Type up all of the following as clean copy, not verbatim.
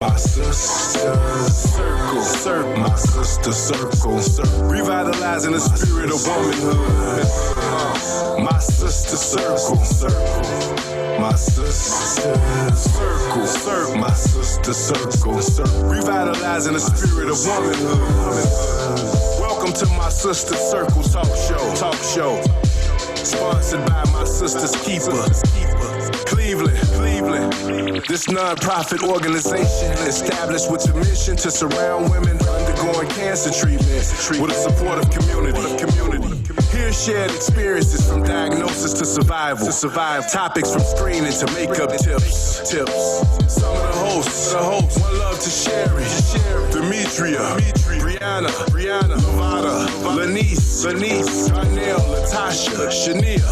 My sister's circle, my sister's circle, revitalizing the spirit of womanhood. My sister's circle, my sister's circle, my sister's circle, revitalizing the spirit of womanhood. Welcome to my sister's circle talk show, sponsored by my sister's keeper. Cleveland. This non-profit organization established with a mission to surround women undergoing cancer treatment with a supportive community. Here shared experiences from diagnosis to survival. Topics from screening to makeup tips. Some of the hosts, one love to Sherry, Demetria, Brianna, Lavada, Lanice, Darnell, Latasha, Shania.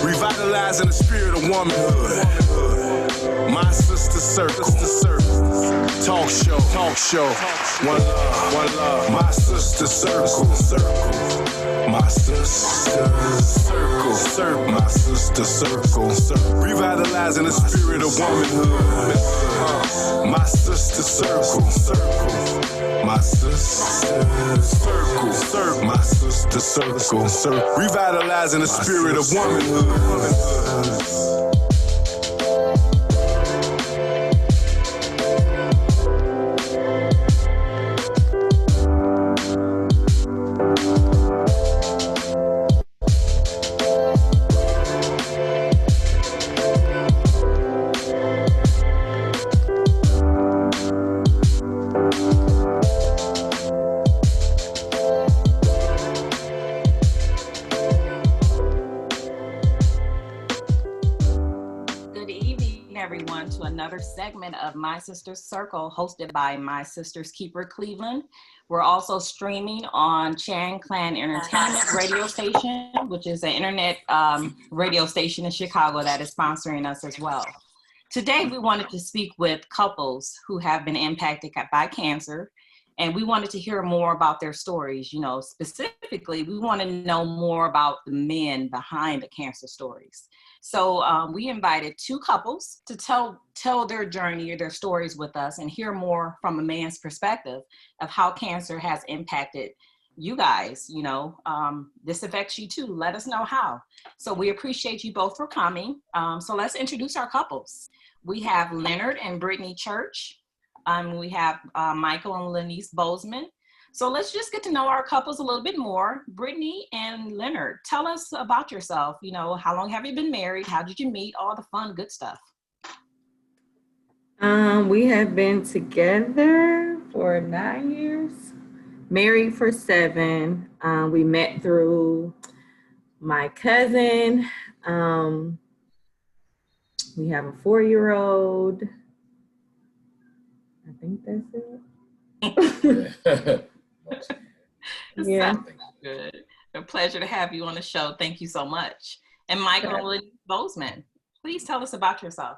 Revitalizing the spirit of womanhood. My sister's circle. Talk show. One love. My sister's circle. My sister's circle. My sister's circle. Revitalizing the spirit of womanhood. My sister's circle. My sister's circle. My sister's circle. Revitalizing the spirit of womanhood. Segment of My Sister's Circle, hosted by My Sister's Keeper Cleveland. We're also streaming on Chan Clan Entertainment radio station, which is an internet radio station in Chicago that is sponsoring us as well. Today, we wanted to speak with couples who have been impacted by cancer, and we wanted to hear more about their stories. You know, specifically, we want to know more about the men behind the cancer stories. So we invited two couples to tell their journey or their stories with us and hear more from a man's perspective of how cancer has impacted you guys. You know, this affects you too. Let us know how. So we appreciate you both for coming. So let's introduce our couples. We have Leonard and Brittany Church. We have Michael and Lanice Bozeman. So let's just get to know our couples a little bit more. Brittany and Leonard, tell us about yourself. You know, how long have you been married? How did you meet? All the fun, good stuff. We have been together for 9 years, married for 7. We met through my cousin. We have a 4-year-old. I think that's it. Yeah. Good. A pleasure to have you on the show. Thank you so much. And Michael Bozeman, please tell us about yourself.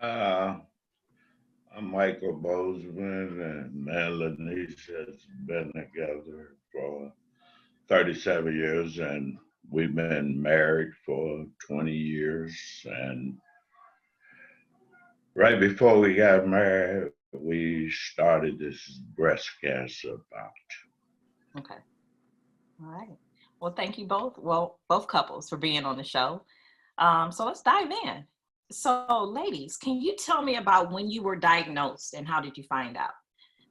I'm Michael Bozeman, and Lanice has been together for 37 years, and we've been married for 20 years. And right before we got married, we started this breast cancer bout. Okay. All right. Well, thank you both. Well, both couples for being on the show. So let's dive in. So ladies, can you tell me about when you were diagnosed and how did you find out?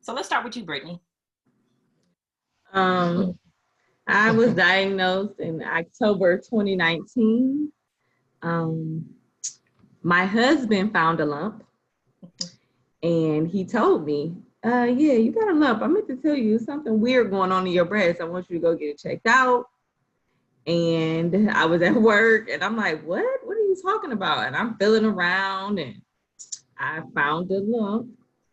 So let's start with you, Brittany. I was diagnosed in October 2019. My husband found a lump. And he told me, yeah, you got a lump. I meant to tell you something weird going on in your breast. I want you to go get it checked out. And I was at work and I'm like, what are you talking about? And I'm feeling around and I found a lump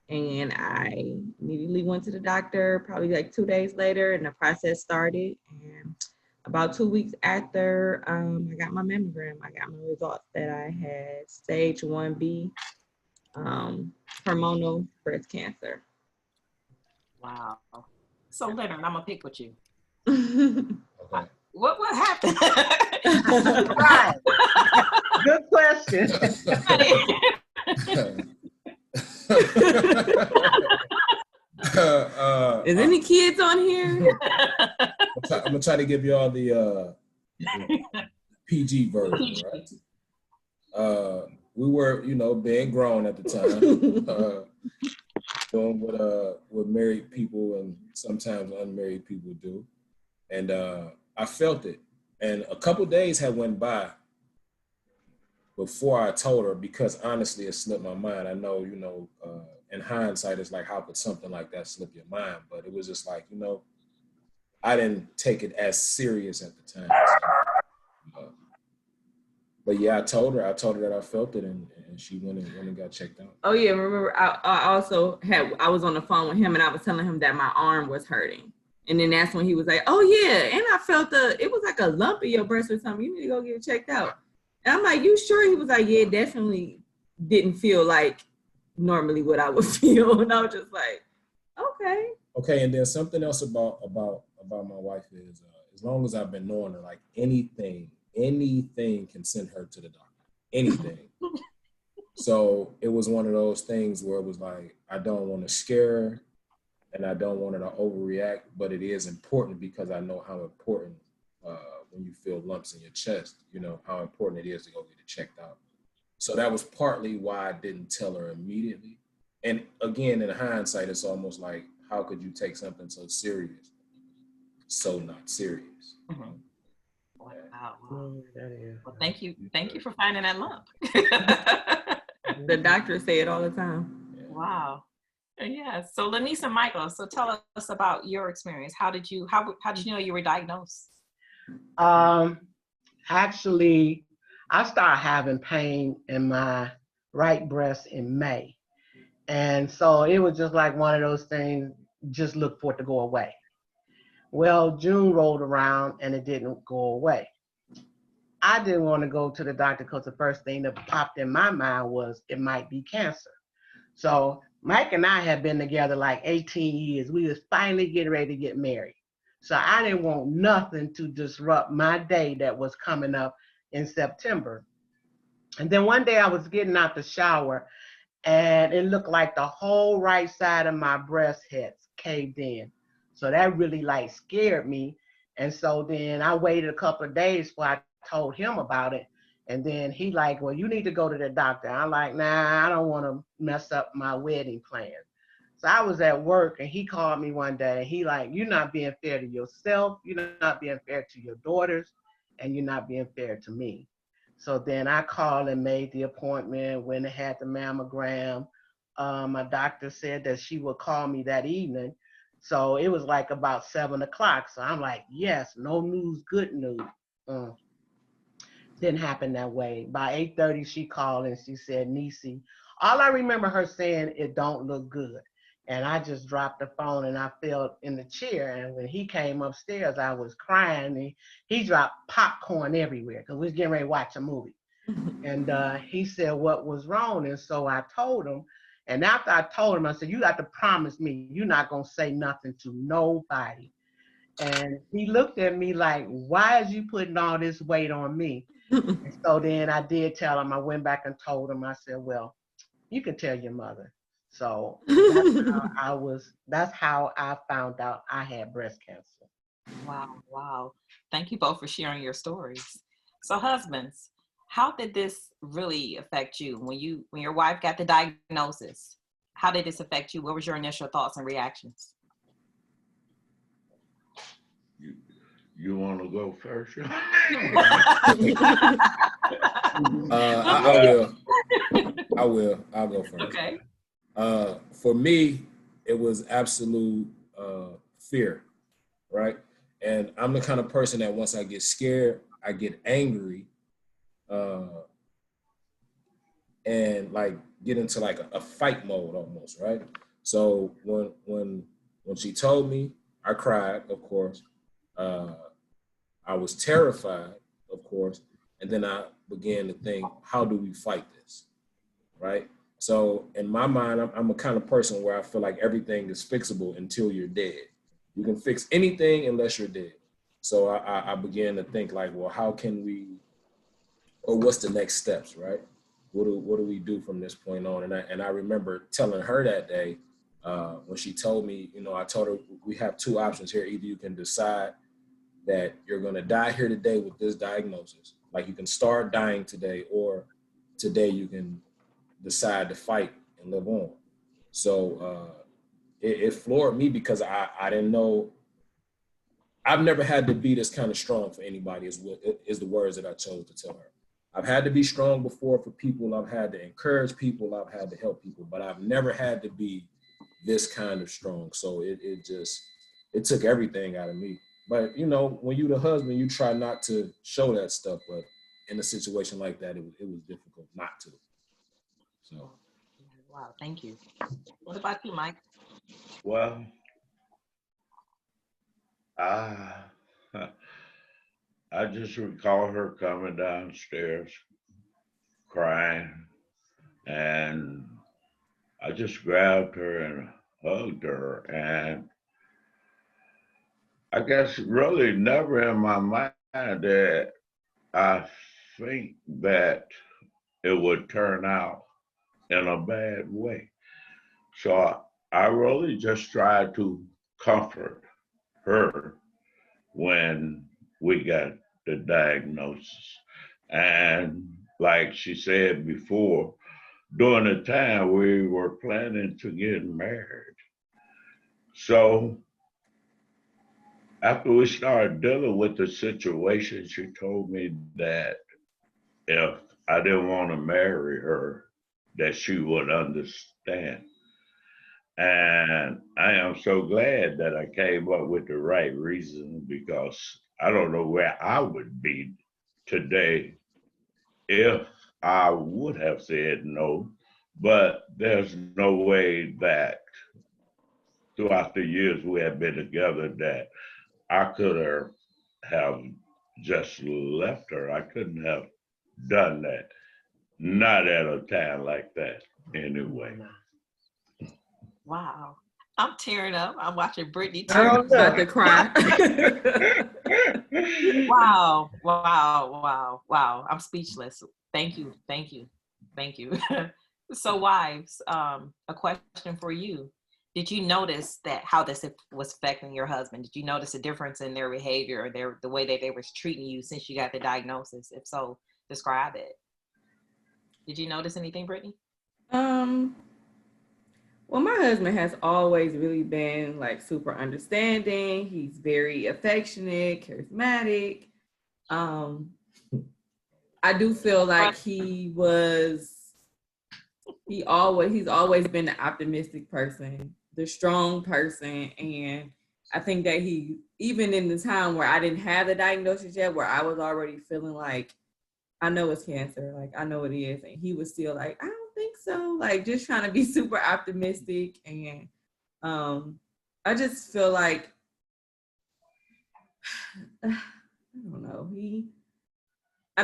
and I immediately went to the doctor, probably like 2 days later, and the process started. And about 2 weeks after I got my mammogram, I got my results that I had stage 1B hormonal breast cancer. Wow. So Leonard, I'm gonna pick with you. Okay. What happened? Right. Good question. Is any kids on here? I'm gonna try to give you all the PG version, right? We were, being grown at the time, doing what married people and sometimes unmarried people do, and I felt it. And a couple days had went by before I told her, because honestly, it slipped my mind. I know, in hindsight, it's like, how could something like that slip your mind? But it was just like, I didn't take it as serious at the time. But yeah, I told her that I felt it, and she went and got checked out. Oh yeah, remember I also I was on the phone with him and I was telling him that my arm was hurting. And then that's when he was like, oh yeah, and I felt it was like a lump in your breast or something. You need to go get it checked out. And I'm like, you sure? He was like, yeah, it definitely didn't feel like normally what I would feel. And I was just like, okay. Okay, and then something else about my wife is, as long as I've been knowing her, like anything can send her to the doctor. Anything. So it was one of those things where it was like, I don't want to scare her and I don't want her to overreact, but it is important because I know how important when you feel lumps in your chest, how important it is to go get it checked out. So that was partly why I didn't tell her immediately. And again, in hindsight, it's almost like, how could you take something so serious, so not serious? Mm-hmm. Wow. Well, thank you for finding that lump. The doctors say it all the time. Yeah. Wow. Yeah. So Lanisa Michael, so tell us about your experience. How did you know you were diagnosed? Actually, I started having pain in my right breast in May. And so it was just like one of those things, just look for it to go away. Well, June rolled around and it didn't go away. I didn't want to go to the doctor because the first thing that popped in my mind was it might be cancer. So Mike and I had been together like 18 years. We was finally getting ready to get married. So I didn't want nothing to disrupt my day that was coming up in September. And then one day I was getting out the shower and it looked like the whole right side of my breast had caved in. So that really like scared me. And so then I waited a couple of days before I told him about it. And then he like, well, you need to go to the doctor. I'm like, nah, I don't want to mess up my wedding plan. So I was at work and he called me one day and he like, you're not being fair to yourself. You're not being fair to your daughters and you're not being fair to me. So then I called and made the appointment, when I had the mammogram. My doctor said that she would call me that evening. So it was like about 7:00. So I'm like, yes, no news, good news. Didn't happen that way. By 8:30, she called and she said, Niecy, all I remember her saying, it don't look good. And I just dropped the phone and I fell in the chair. And when he came upstairs, I was crying. And he dropped popcorn everywhere because we was getting ready to watch a movie. And he said, what was wrong? And so I told him. And after I told him, I said, you got to promise me you're not going to say nothing to nobody. And he looked at me like, why is you putting all this weight on me? And so then I did tell him. I went back and told him. I said, well, you can tell your mother. So that's how I found out I had breast cancer. Wow. Thank you both for sharing your stories. So husbands, how did this really affect you when your wife got the diagnosis? How did this affect you? What was your initial thoughts and reactions? You want to go first? I will. I'll go first. Okay. For me, it was absolute fear, right? And I'm the kind of person that once I get scared, I get angry, and like get into like a fight mode almost, right? So when she told me, I cried, of course. I was terrified, of course, and then I began to think, how do we fight this, right? So in my mind, I'm a kind of person where I feel like everything is fixable until you're dead. You can fix anything unless you're dead. So I began to think like, well, how can we, or what's the next steps, right? what do we do from this point on? And I remember telling her that day when she told me, I told her we have two options here. Either you can decide that you're going to die here today with this diagnosis, like you can start dying today, or today you can decide to fight and live on. So it floored me because I didn't know. I've never had to be this kind of strong for anybody is the words that I chose to tell her. I've had to be strong before for people. I've had to encourage people. I've had to help people, but I've never had to be this kind of strong. So it took everything out of me. But, when you're the husband, you try not to show that stuff. But in a situation like that, it was difficult not to. So. Wow, thank you. What about you, Mike? Well, I just recall her coming downstairs crying, and I just grabbed her and hugged her. And I guess really never in my mind that I think that it would turn out in a bad way. So I really just tried to comfort her when we got the diagnosis. And like she said before, during the time we were planning to get married. So after we started dealing with the situation, she told me that if I didn't want to marry her, that she would understand. And I am so glad that I came up with the right reason, because I don't know where I would be today if I would have said no. But there's no way that throughout the years we have been together that I could have just left her. I couldn't have done that. Not at a time like that, anyway. Wow. I'm tearing up. I'm watching Brittany too. Girl, I'm about to cry. Wow. Wow. Wow. Wow. I'm speechless. Thank you. Thank you. Thank you. So wives, a question for you. Did you notice that how this was affecting your husband? Did you notice a difference in their behavior or the way that they were treating you since you got the diagnosis? If so, describe it. Did you notice anything, Brittany? Well, my husband has always really been like super understanding. He's very affectionate, charismatic. I do feel like he's always been the optimistic person, the strong person. And I think that he, even in the time where I didn't have the diagnosis yet, where I was already feeling like, I know it's cancer, like I know it is. And he was still like, I don't think so. Like just trying to be super optimistic. And I just feel like, I don't know,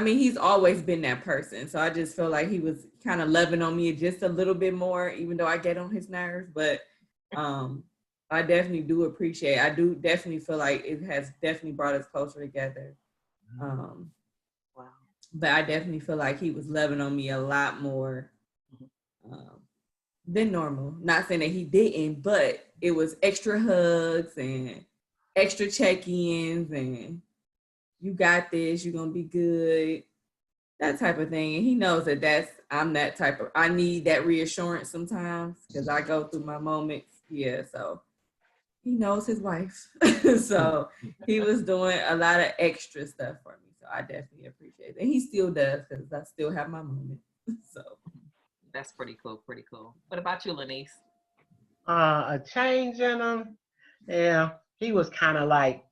he's always been that person. So I just feel like he was kind of loving on me just a little bit more, even though I get on his nerves. But I definitely do appreciate, I do definitely feel like it has definitely brought us closer together. Wow. But I definitely feel like he was loving on me a lot more than normal. Not saying that he didn't, but it was extra hugs and extra check-ins and you got this, you're going to be good, that type of thing. And he knows that I'm that type of, I need that reassurance sometimes because I go through my moments. Yeah, so he knows his wife. So he was doing a lot of extra stuff for me. So I definitely appreciate it. And he still does because I still have my moments. So that's pretty cool, pretty cool. What about you, Lanice? A change in him. Yeah, he was kind of like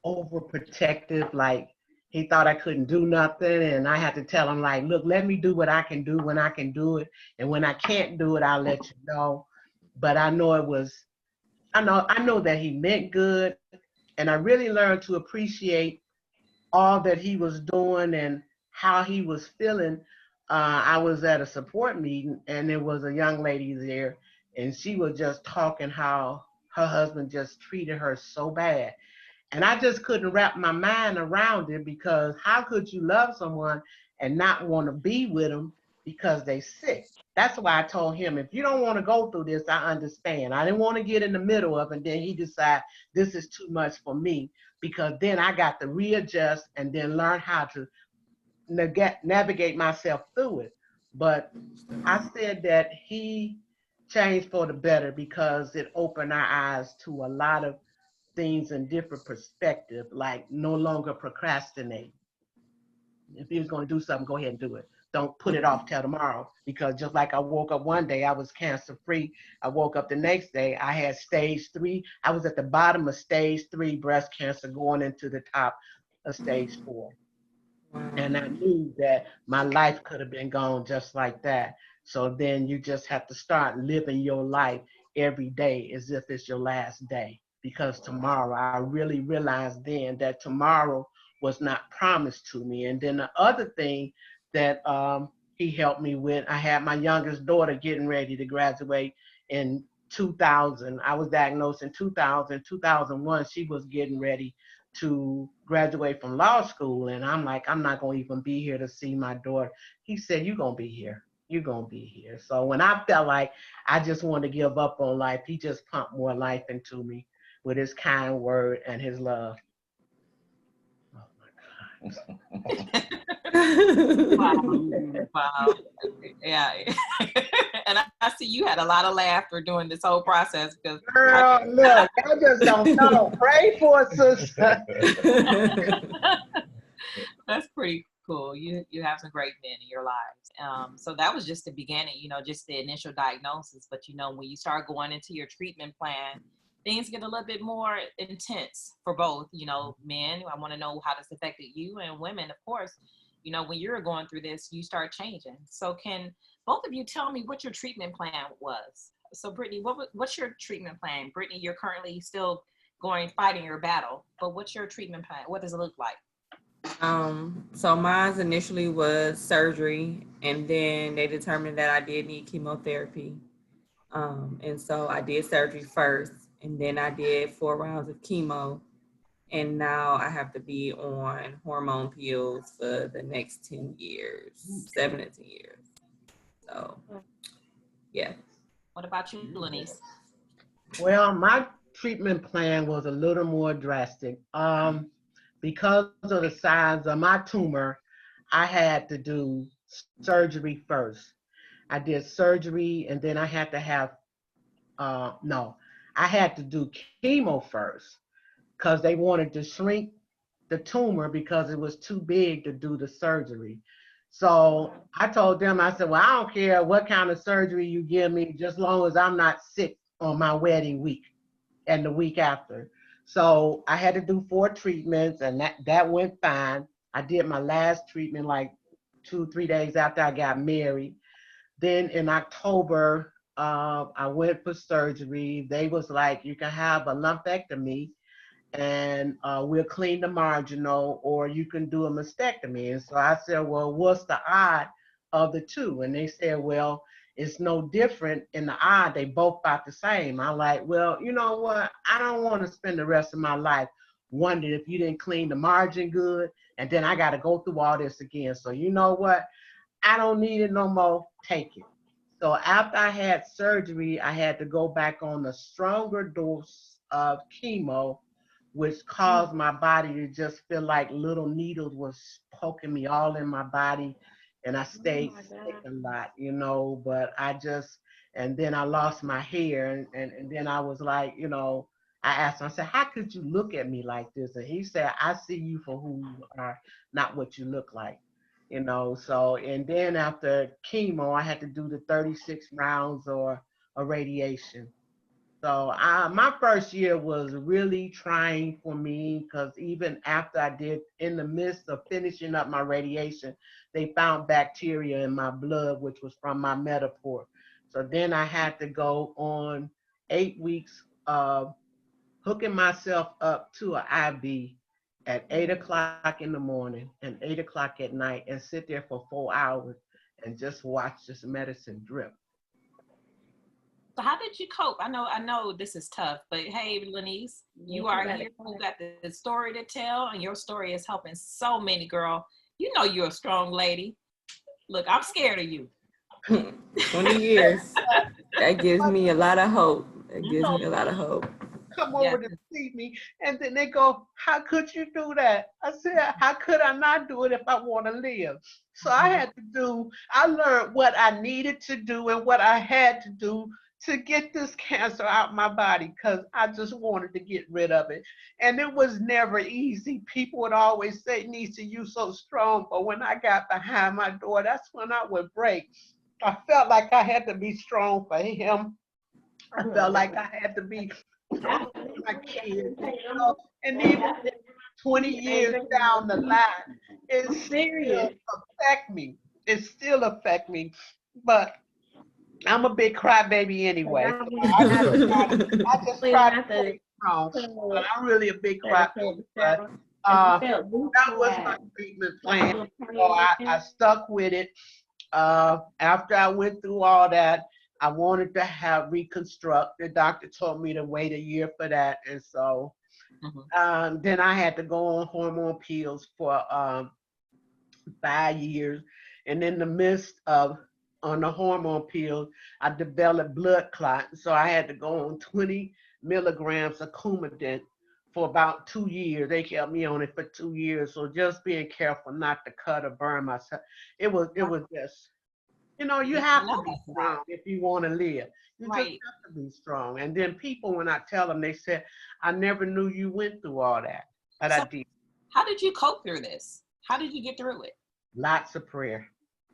overprotective, like he thought I couldn't do nothing, and I had to tell him like, look, let me do what I can do when I can do it, and when I can't do it, I'll let you know. But I know that he meant good, and I really learned to appreciate all that he was doing and how he was feeling. I was at a support meeting, and there was a young lady there, and she was just talking how her husband just treated her so bad. And I just couldn't wrap my mind around it, because how could you love someone and not want to be with them because they sick. That's why I told him, if you don't want to go through this, I understand. I didn't want to get in the middle of it, and then he decide this is too much for me, because then I got to readjust and then learn how to navigate myself through it. But I said that he changed for the better because it opened our eyes to a lot of things in different perspective, like no longer procrastinate. If he was going to do something, go ahead and do it. Don't put it off till tomorrow, because just like I woke up one day, I was cancer free. I woke up the next day, I had stage 3. I was at the bottom of stage 3 breast cancer, going into the top of stage 4. And I knew that my life could have been gone just like that. So then you just have to start living your life every day as if it's your last day. Because tomorrow, I really realized then that tomorrow was not promised to me. And then the other thing that he helped me with, I had my youngest daughter getting ready to graduate in 2000. I was diagnosed in 2000. 2001, she was getting ready to graduate from law school. And I'm like, I'm not going to even be here to see my daughter. He said, you're going to be here. You're going to be here. So when I felt like I just wanted to give up on life, he just pumped more life into me with his kind word and his love. Oh my God. Wow. Yeah. And I see you had a lot of laughter during this whole process, because Girl, look, I just don't know. Pray for a sister. that's pretty cool. You have some great men in your lives. So that was just the beginning, just the initial diagnosis. But when you start going into your treatment plan, things get a little bit more intense for both. Men, I want to know how this affected you, and women, of course. When you're going through this, you start changing. So can both of you tell me what your treatment plan was? So Brittany, what's your treatment plan? Brittany, you're currently still fighting your battle, but what's your treatment plan? What does it look like? So mine initially was surgery, and then they determined that I did need chemotherapy. And so I did surgery first, and then I did 4 rounds of chemo. And now I have to be on hormone pills for the next 10 years, 7 to 10 years. So, yeah. What about you, Lenise? Well, my treatment plan was a little more drastic. Because of the size of my tumor, I had to do surgery first. I did surgery, and then I had to have, I had to do chemo first, because they wanted to shrink the tumor because it was too big to do the surgery. So I told them, I said, well, I don't care what kind of surgery you give me, just long as I'm not sick on my wedding week and the week after. So I had to do 4 treatments, and that went fine. I did my last treatment like 2-3 days after I got married. Then in October, I went for surgery. They was like, you can have a lumpectomy, and we'll clean the marginal, or you can do a mastectomy. And so I said, well, what's the odd of the two? And they said, well, it's no different in the odd. They both about the same. I'm like, well, you know what? I don't want to spend the rest of my life wondering if you didn't clean the margin good, and then I got to go through all this again. So you know what? I don't need it no more. Take it. So after I had surgery, I had to go back on a stronger dose of chemo, which caused my body to just feel like little needles was poking me all in my body. And I stayed sick a lot, but and then I lost my hair. And then I was like, I asked him, I said, how could you look at me like this? And he said, I see you for who you are, not what you look like. So, and then after chemo, I had to do the 36 rounds or a radiation. So my first year was really trying for me, because even after I did, in the midst of finishing up my radiation, they found bacteria in my blood, which was from my Mediport. So then I had to go on 8 weeks of hooking myself up to an IV at 8 o'clock in the morning and 8 o'clock at night, and sit there for 4 hours and just watch this medicine drip. So how did you cope? I know this is tough, but hey, Lenise, you are here. You got the story to tell, and your story is helping so many, girl. You know you're a strong lady. Look, I'm scared of you. 20 years. That gives me a lot of hope. It gives me a lot of hope. Come over to see me, and then they go, how could you do that? I said, how could I not do it if I want to live? So I learned what I needed to do and what I had to do to get this cancer out my body, because I just wanted to get rid of it. And it was never easy. People would always say, Nisa, you so strong. But when I got behind my door, that's when I would break. I felt like I had to be strong for him. I felt like I had to be strong for my kids. You know? And even 20 years down the line, it still affect me. It still affect me. But I'm a big crybaby anyway. I just try to stay strong. But I'm really a big crybaby. But that was my treatment plan. So I stuck with it. After I went through all that, I wanted to have reconstruct. The doctor told me to wait a year for that. And so then I had to go on hormone pills for 5 years. And in the midst of on the hormone pills, I developed blood clot. So I had to go on 20 milligrams of Coumadin for about 2 years. They kept me on it for 2 years. So just being careful not to cut or burn myself. It was just, you know, you have to be strong if you want to live. You just have to be strong. And then people, when I tell them, they said, I never knew you went through all that. But I did. How did you cope through this? How did you get through it? Lots of prayer.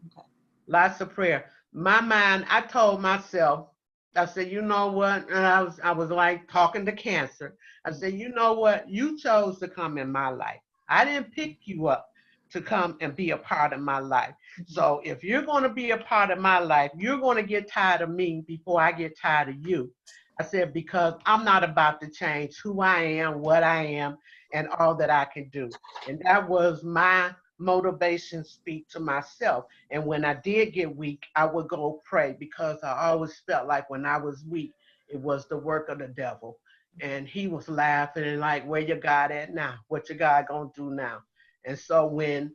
Okay. Lots of prayer. My mind, I told myself, I said, you know what? And I was like talking to cancer. I said, you know what? You chose to come in my life. I didn't pick you up to come and be a part of my life. So if you're going to be a part of my life, you're going to get tired of me before I get tired of you. I said, because I'm not about to change who I am, what I am, and all that I can do. And that was my motivation speak to myself. And when I did get weak, I would go pray, because I always felt like when I was weak, it was the work of the devil. And he was laughing and like, where your God at now? What your God gonna do now? And so when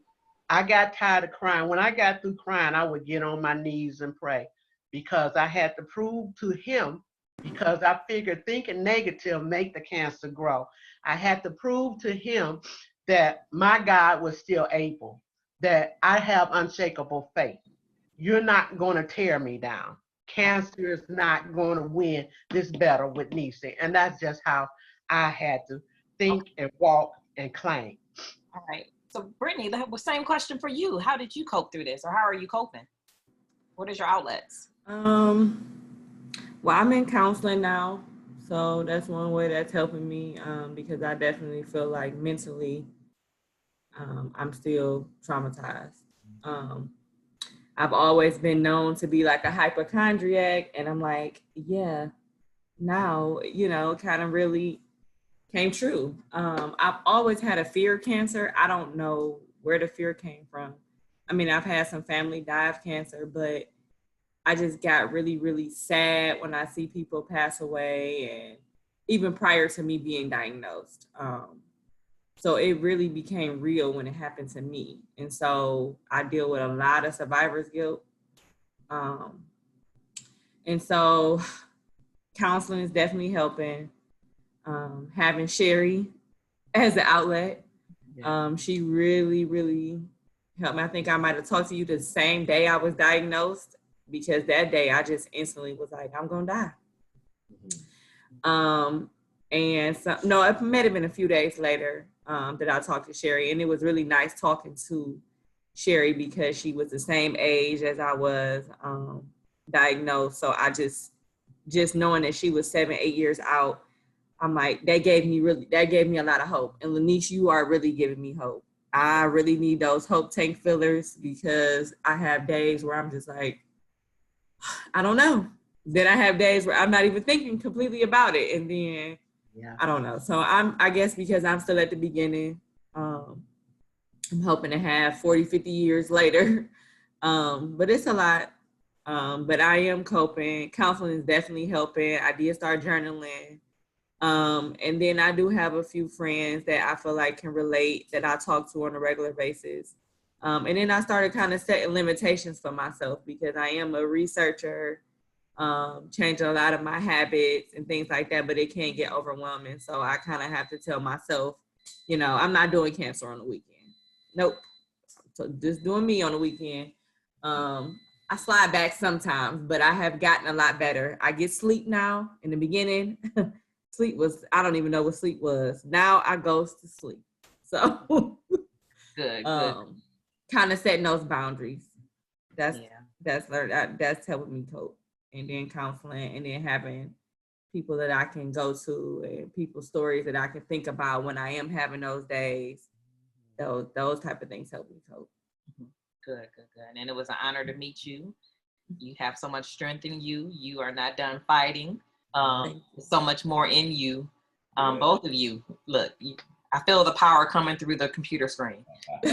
I got tired of crying, when I got through crying, I would get on my knees and pray, because I had to prove to him, because I figured thinking negative make the cancer grow. I had to prove to him that my God was still able, that I have unshakable faith. You're not going to tear me down. Cancer is not going to win this battle with Nisa. And that's just how I had to think and walk and claim. All right. So Brittany, the same question for you. How did you cope through this, or how are you coping? What is your outlets? Well, I'm in counseling now. So that's one way that's helping me, because I definitely feel like mentally I'm still traumatized. I've always been known to be like a hypochondriac, and I'm like, yeah, now, you know, kind of really came true. I've always had a fear of cancer. I don't know where the fear came from. I mean, I've had some family die of cancer, but I just got really, really sad when I see people pass away, and even prior to me being diagnosed. So it really became real when it happened to me. And so I deal with a lot of survivor's guilt. And so counseling is definitely helping. Having Sherry as an outlet. She really, really helped me. I think I might have talked to you the same day I was diagnosed, because that day I just instantly was like, I'm gonna die. And so, no, it might have been a few days later that I talked to Sherry, and it was really nice talking to Sherry, because she was the same age as I was diagnosed. So I just knowing that she was 7-8 years out, I'm like, that gave me a lot of hope. And Lanice, you are really giving me hope. I really need those hope tank fillers, because I have days where I'm just like, I don't know. Then I have days where I'm not even thinking completely about it. And then I don't know. So I guess because I'm still at the beginning, I'm hoping to have 40, 50 years later. But it's a lot. But I am coping. Counseling is definitely helping. I did start journaling. And then I do have a few friends that I feel like can relate, that I talk to on a regular basis. And then I started kind of setting limitations for myself because I am a researcher, changing a lot of my habits and things like that, but it can get overwhelming. So I kind of have to tell myself, you know, I'm not doing cancer on the weekend. Nope. So just doing me on the weekend. I slide back sometimes, but I have gotten a lot better. I get sleep now. In the beginning, sleep was, I don't even know what sleep was. Now I go to sleep. So Good. kind of setting those boundaries. That's Yeah. that's helping me cope. And then counseling, and then having people that I can go to, and people's stories that I can think about when I am having those days. Those type of things help me cope. Good. And it was an honor to meet you. You have so much strength in you. You are not done fighting. So much more in you. Both of you. Look, I feel the power coming through the computer screen.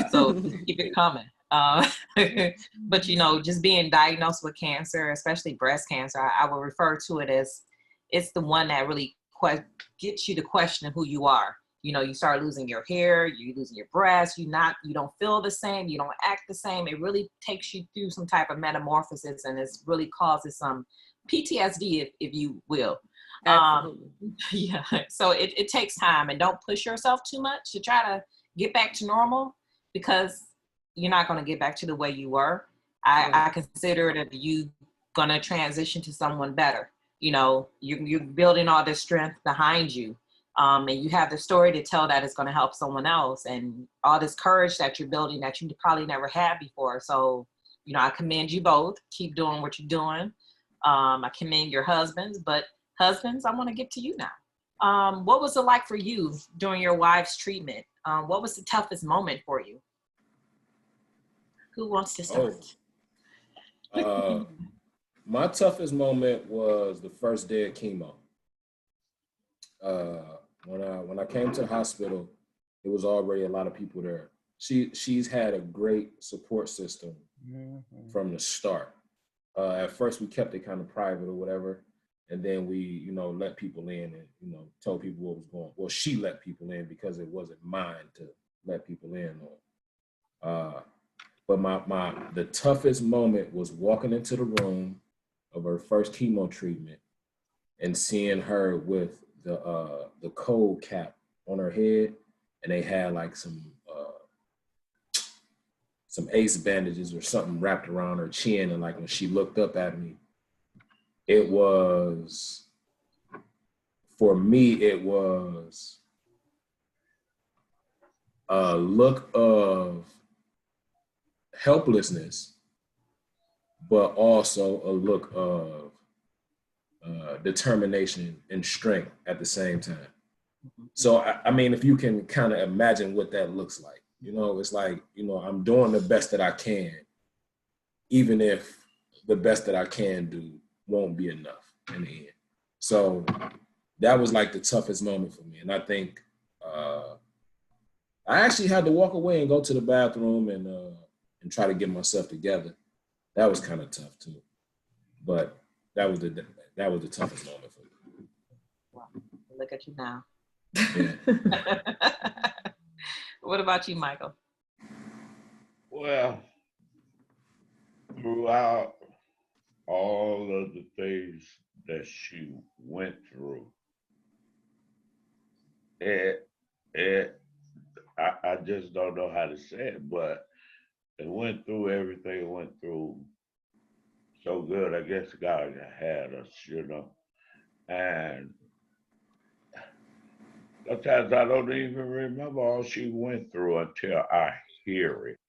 So keep it coming. But you know, just being diagnosed with cancer, especially breast cancer, I will refer to it as it's the one that really gets you to question who you are. You know, you start losing your hair, you losing your breasts, you don't feel the same, you don't act the same. It really takes you through some type of metamorphosis, and it's really causes some PTSD, if you will. Absolutely. Yeah. So it takes time, and don't push yourself too much to try to get back to normal, because you're not going to get back to the way you were. I consider that you going to transition to someone better. You know, you're building all this strength behind you. And you have the story to tell that is going to help someone else, and all this courage that you're building that you probably never had before. So, you know, I commend you both. Keep doing what you're doing. I commend your husbands, but husbands, I want to get to you now. What was it like for you during your wife's treatment? What was the toughest moment for you? Who wants to start? My toughest moment was the first day of chemo. When I came to the hospital, it was already a lot of people there. She's had a great support system from the start. At first, we kept it kind of private or whatever, and then we, you know, let people in and, you know, told people what was going on. Well, she let people in because it wasn't mine to let people in on. But the toughest moment was walking into the room of her first chemo treatment and seeing her with the cold cap on her head, and they had like some ace bandages or something wrapped around her chin, and like when she looked up at me, it was, for me, it was a look of helplessness, but also a look of determination and strength at the same time. So, I mean, if you can kind of imagine what that looks like, you know, it's like, you know, I'm doing the best that I can, even if the best that I can do won't be enough in the end. So that was like the toughest moment for me. And I think I actually had to walk away and go to the bathroom and try to get myself together. That was kind of tough too. But that was the toughest moment for me. Wow. Look at you now. Yeah. What about you, Michael? Well, throughout all of the things that she went through, I just don't know how to say it, but it went through everything it went through so good. I guess God had us, you know. And sometimes I don't even remember all she went through until I hear it.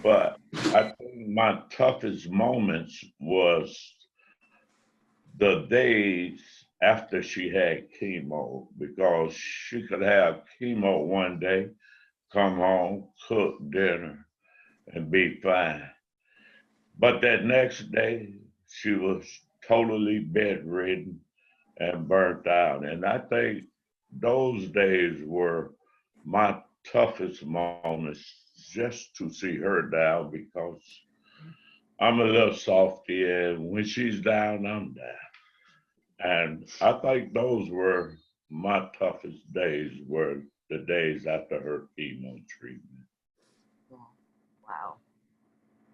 But I think my toughest moments was the days after she had chemo, because she could have chemo one day, come home, cook dinner, and be fine. But that next day, she was totally bedridden and burnt out. And I think those days were my toughest moments, just to see her down, because I'm a little softy, and when she's down, I'm down. And I think those were my toughest days, were the days after her chemo treatment. Wow.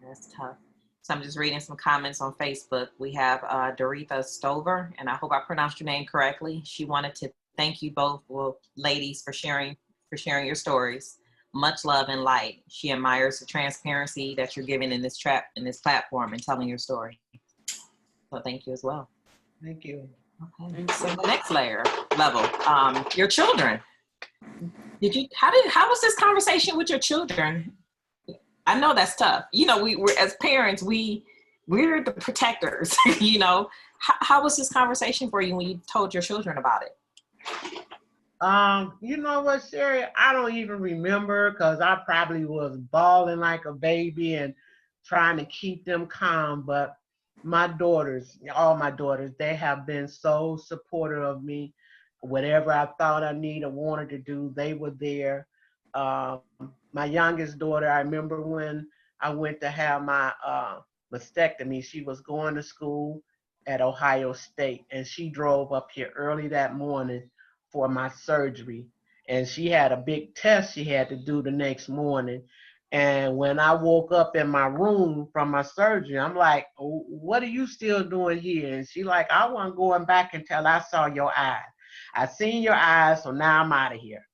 That's tough. So I'm just reading some comments on Facebook. We have Doretha Stover, and I hope I pronounced your name correctly. She wanted to thank you both, well, ladies, for sharing your stories. Much love and light. She admires the transparency that you're giving in this platform and telling your story. So thank you as well. Thank you. Okay. So the next level, your children. How was this conversation with your children? I know that's tough. You know, we're as parents, we're the protectors. You know, how was this conversation for you when you told your children about it? You know what, Sherry? I don't even remember because I probably was bawling like a baby and trying to keep them calm. But my daughters, all my daughters, they have been so supportive of me. Whatever I thought I needed, wanted to do, they were there. My youngest daughter, I remember when I went to have my mastectomy, she was going to school at Ohio State, and she drove up here early that morning for my surgery. And she had a big test she had to do the next morning. And when I woke up in my room from my surgery, I'm like, oh, what are you still doing here? And she like, I wasn't going back until I saw your eyes. I seen your eyes, so now I'm out of here.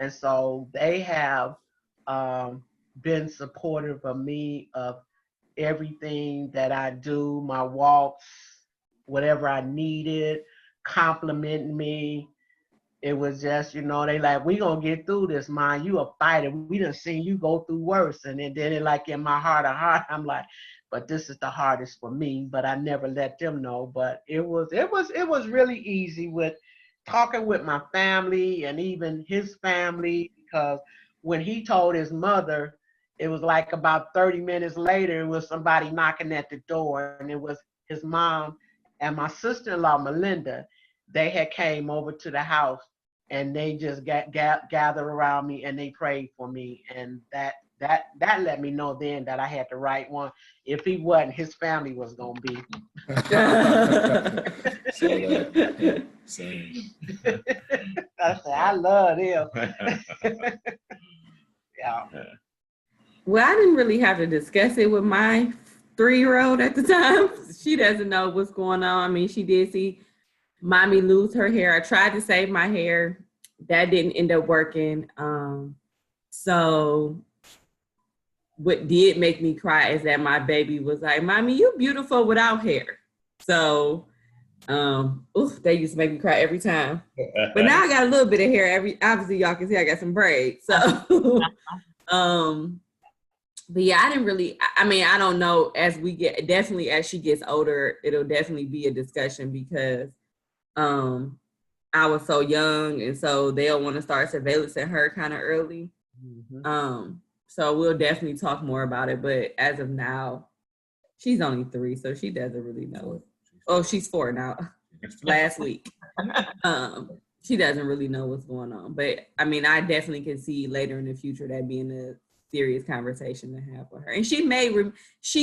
And so they have been supportive of me, of everything that I do, my walks, whatever I needed, complimenting me. It was just, you know, they like, we gonna get through this, man. You a fighter. We done seen you go through worse. And then it like in my heart of heart, I'm like, but this is the hardest for me. But I never let them know. But it was really easy with talking with my family and even his family, because when he told his mother, it was like about 30 minutes later, it was somebody knocking at the door, and it was his mom and my sister-in-law, Melinda. They had came over to the house, and they just gathered around me, and they prayed for me. And that let me know then that I had the right one. If he wasn't, his family was going to be. Same. I said, I love him. Yeah. Well, I didn't really have to discuss it with my 3-year-old at the time. She doesn't know what's going on. I mean, she did see mommy lose her hair. I tried to save my hair. That didn't end up working. So what did make me cry is that my baby was like, Mommy, you beautiful without hair. So they used to make me cry every time. But now I got a little bit of hair. Obviously y'all can see I got some braids. So but yeah, I didn't really, I mean, I don't know, as she gets older, it'll definitely be a discussion, because I was so young, and so they'll want to start surveillancing her kind of early. Mm-hmm. So we'll definitely talk more about it, but as of now, she's only 3, so she doesn't really know. Oh, she's 4 now. Last week. She doesn't really know what's going on, but I mean, I definitely can see later in the future that being a serious conversation to have with her. And she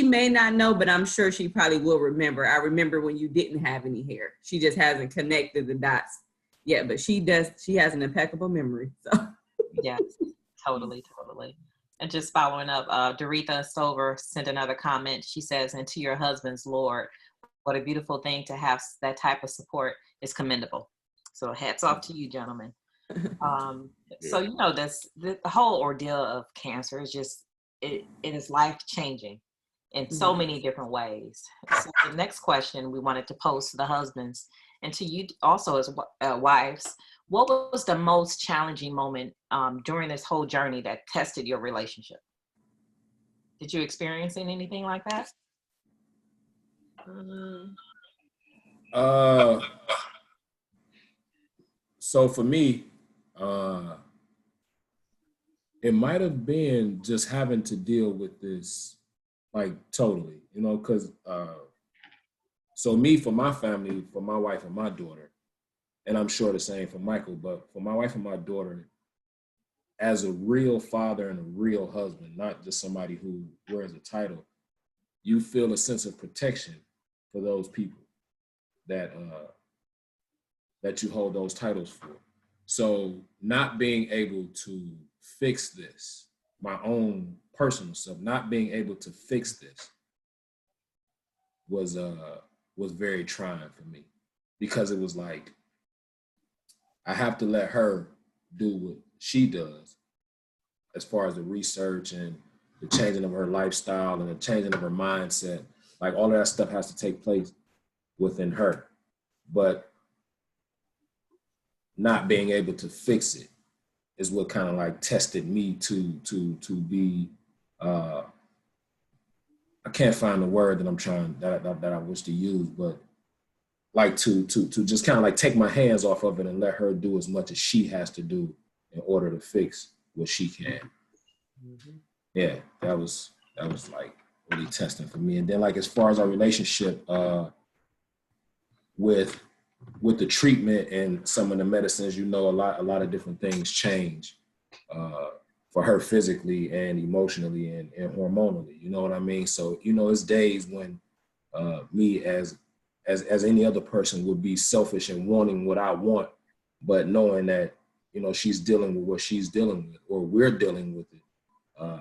may not know, but I'm sure she probably will remember. I remember when you didn't have any hair. She just hasn't connected the dots yet, but she does. She has an impeccable memory. So yes, totally. And just following up, Doretha Stover sent another comment. She says, and to your husbands, Lord, what a beautiful thing to have. That type of support is commendable. So hats off to you, gentlemen. So, you know, the whole ordeal of cancer is just, it is life-changing in so many different ways. So the next question we wanted to pose to the husbands and to you also as wives, what was the most challenging moment during this whole journey that tested your relationship? Did you experience anything like that? So for me, it might have been just having to deal with this, like, totally, you know, because so me, for my family, for my wife and my daughter, and I'm sure the same for Michael, but for my wife and my daughter, as a real father and a real husband, not just somebody who wears a title, you feel a sense of protection for those people that you hold those titles for. So not being able to fix this, my own personal stuff, not being able to fix this was very trying for me, because it was like I have to let her do what she does as far as the research and the changing of her lifestyle and the changing of her mindset. Like all of that stuff has to take place within her. But not being able to fix it is what kind of like tested me to be I can't find the word that I'm trying that I wish to use, but like to just kind of like take my hands off of it and let her do as much as she has to do in order to fix what she can. Mm-hmm. Yeah, that was like really testing for me. And then like as far as our relationship with the treatment and some of the medicines, a lot of different things change for her physically and emotionally and hormonally. You know what I mean? So it's days when me as any other person would be selfish and wanting what I want, but knowing that she's dealing with what she's dealing with, or we're dealing with it.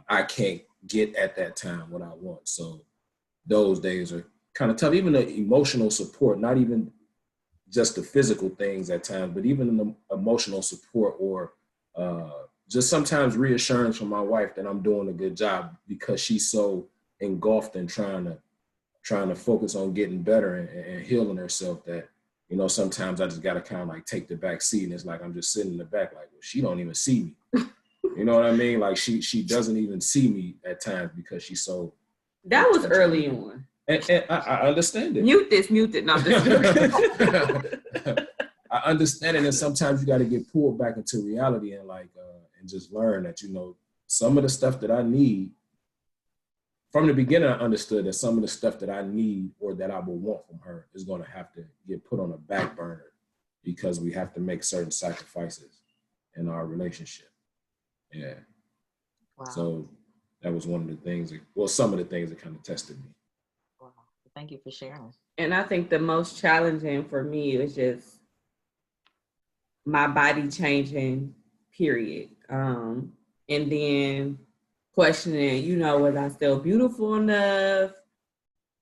I can't get at that time what I want. So those days are kind of tough. Even the emotional support, not even just the physical things at times, but even the emotional support, or just sometimes reassurance from my wife that I'm doing a good job, because she's so engulfed in trying to focus on getting better and healing herself that, sometimes I just got to kind of like take the back seat, and it's like I'm just sitting in the back like, well, she don't even see me. You know what I mean? Like she doesn't even see me at times because she's so. That was early on. And I understand it. Mute it. No, I understand it, and sometimes you got to get pulled back into reality and and just learn that some of the stuff that I need. From the beginning, I understood that some of the stuff that I need or that I will want from her is going to have to get put on a back burner, because we have to make certain sacrifices in our relationship. Yeah. Wow. So that was one of the things, some of the things that kind of tested me. Wow. Thank you for sharing. And I think the most challenging for me was just my body changing, period. And then questioning, was I still beautiful enough?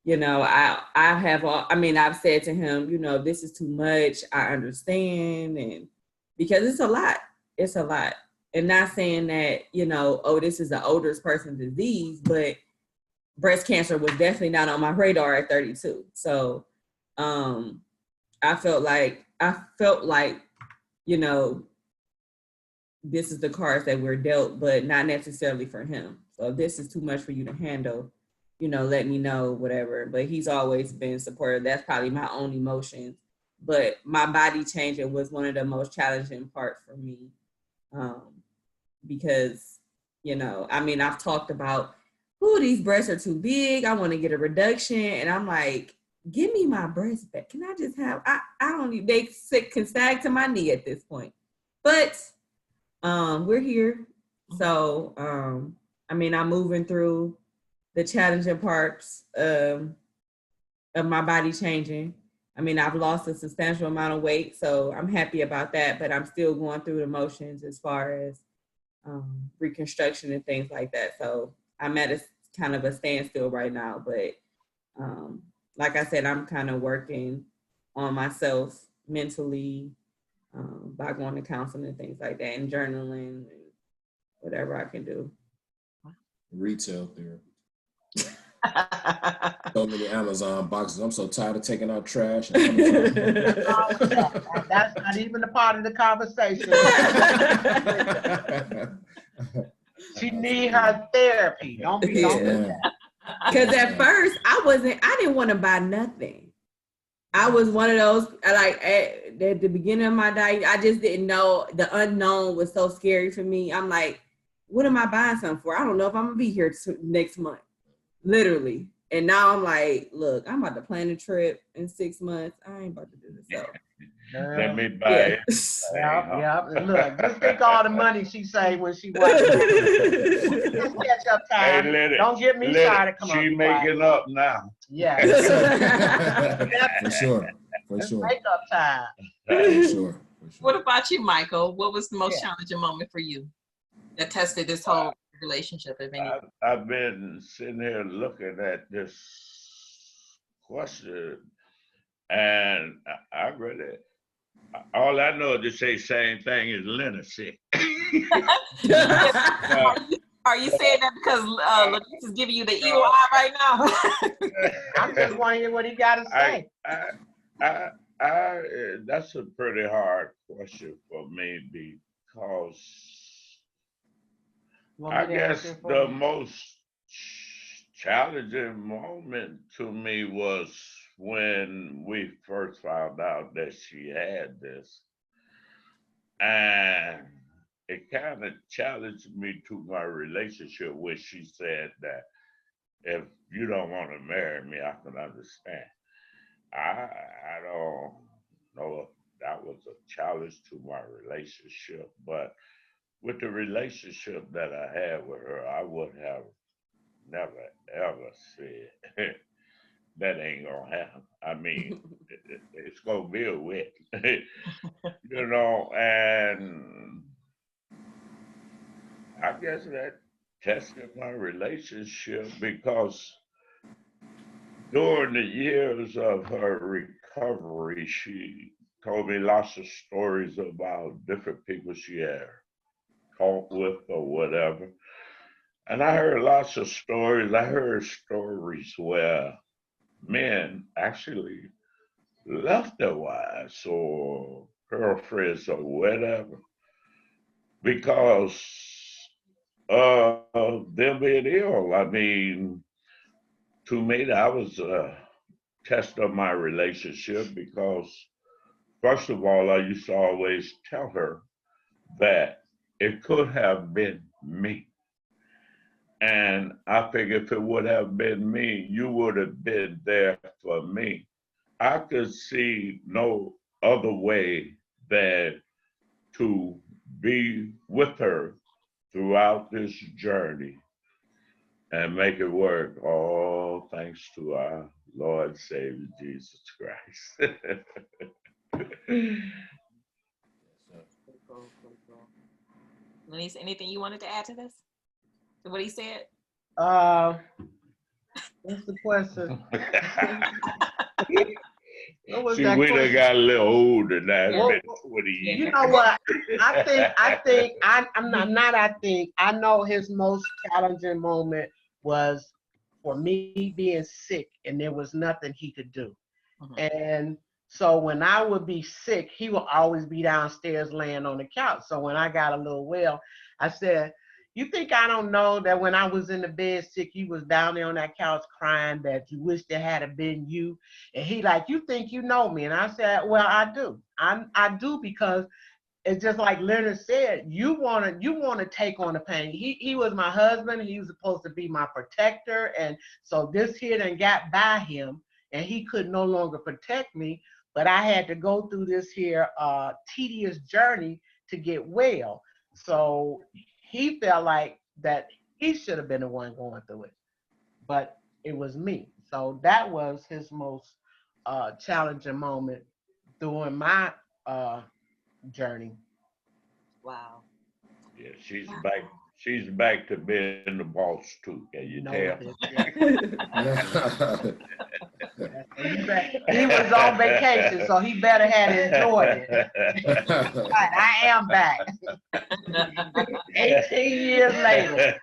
I've said to him, this is too much. I understand. And because it's a lot. And not saying that, this is the oldest person's disease, but breast cancer was definitely not on my radar at 32. So I felt like, this is the cards that we're dealt, but not necessarily for him. So if this is too much for you to handle, let me know, whatever. But he's always been supportive. That's probably my own emotions. But my body changing was one of the most challenging parts for me. Because, I've talked about, these breasts are too big. I want to get a reduction. And I'm like, give me my breasts back. Can I just have, I don't need, they can sag to my knee at this point. But we're here. So, I'm moving through the challenging parts of my body changing. I've lost a substantial amount of weight, so I'm happy about that, but I'm still going through the motions as far as reconstruction and things like that. So I'm at a kind of a standstill right now, but like I said, I'm kind of working on myself mentally by going to counseling and things like that, and journaling and whatever I can do. Retail therapy. So many Amazon boxes. I'm so tired of taking out trash. That's not even a part of the conversation. She need her therapy. Don't be because at first I didn't want to buy nothing. I was one of those, like at the beginning of my diet, I just didn't know. The unknown was so scary for me. I'm like, what am I buying something for? I don't know if I'm gonna be here next month. Literally. And now I'm like, look, I'm about to plan a trip in 6 months. I ain't about to do this. So let me buy it. Yeah. Look, just think all the money she saved when she was. Just catch up time. Hey, don't get me started. Come on. She making up now. Yeah. For sure. Make up time. For sure. What about you, Michael? What was the most challenging moment for you that tested this whole relationship, if any? I've been sitting here looking at this question, and I really, all I know is to say same thing as Leonard said. Are you saying that because Latrice is giving you the evil eye right now? I'm just wondering what he got to say. That's a pretty hard question for me because I guess the most challenging moment to me was when we first found out that she had this. And it kind of challenged me to my relationship when she said that if you don't want to marry me, I can understand. I don't know if that was a challenge to my relationship, but with the relationship that I had with her, I would have never ever said that ain't gonna happen. I mean, it's gonna be a wet, you know, and I guess that tested my relationship because during the years of her recovery, she told me lots of stories about different people she had talked with or whatever. And I heard lots of stories. I heard stories where men actually left their wives or girlfriends or whatever because of them being ill. I mean, to me, that was a test of my relationship because, first of all, I used to always tell her that it could have been me. And I figured if it would have been me, you would have been there for me. I could see no other way than to be with her throughout this journey and make it work, all thanks to our Lord and Savior Jesus Christ. Lenise, anything you wanted to add to this? To what he said? What's the question? See, we done got a little older now. It's been 20 years. You know what? I know his most challenging moment was for me being sick and there was nothing he could do. And so when I would be sick, he would always be downstairs laying on the couch. So when I got a little well, I said, you think I don't know that when I was in the bed sick, you was down there on that couch crying that you wish it had been you? And he like, you think you know me? And I said, well, I do. I do because it's just like Leonard said, you want to take on the pain. He was my husband. He was supposed to be my protector. And so this here done got by him and he could no longer protect me. But I had to go through this here tedious journey to get well. So he felt like that he should have been the one going through it, but it was me. So that was his most challenging moment during my journey. Wow. Yeah, she's back to being the boss too. Can you tell? He was on vacation, so he better had enjoyed it. Right, I am back. 18 years later.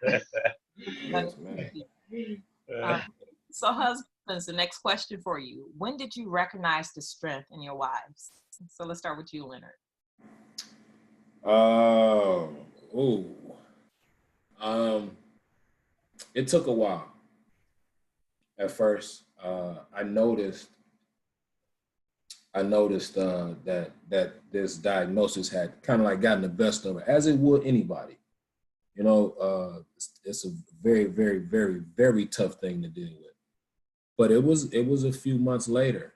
So husbands, the next question for you. When did you recognize the strength in your wives? So let's start with you, Leonard. It took a while. At first, I noticed that this diagnosis had kind of like gotten the best of her, as it would anybody. You know, it's a very, very, very, very tough thing to deal with. But it was a few months later